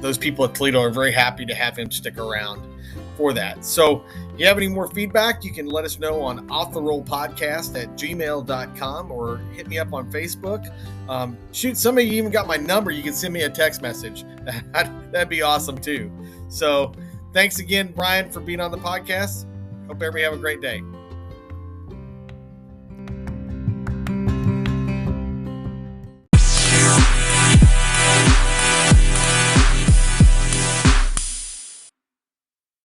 those people at Toledo are very happy to have him stick around for that. So if you have any more feedback, you can let us know on offtherollpodcast@gmail.com, or hit me up on Facebook. Shoot, some of you even got my number. You can send me a text message. That'd be awesome too. So thanks again, Brian, for being on the podcast. Hope everybody have a great day.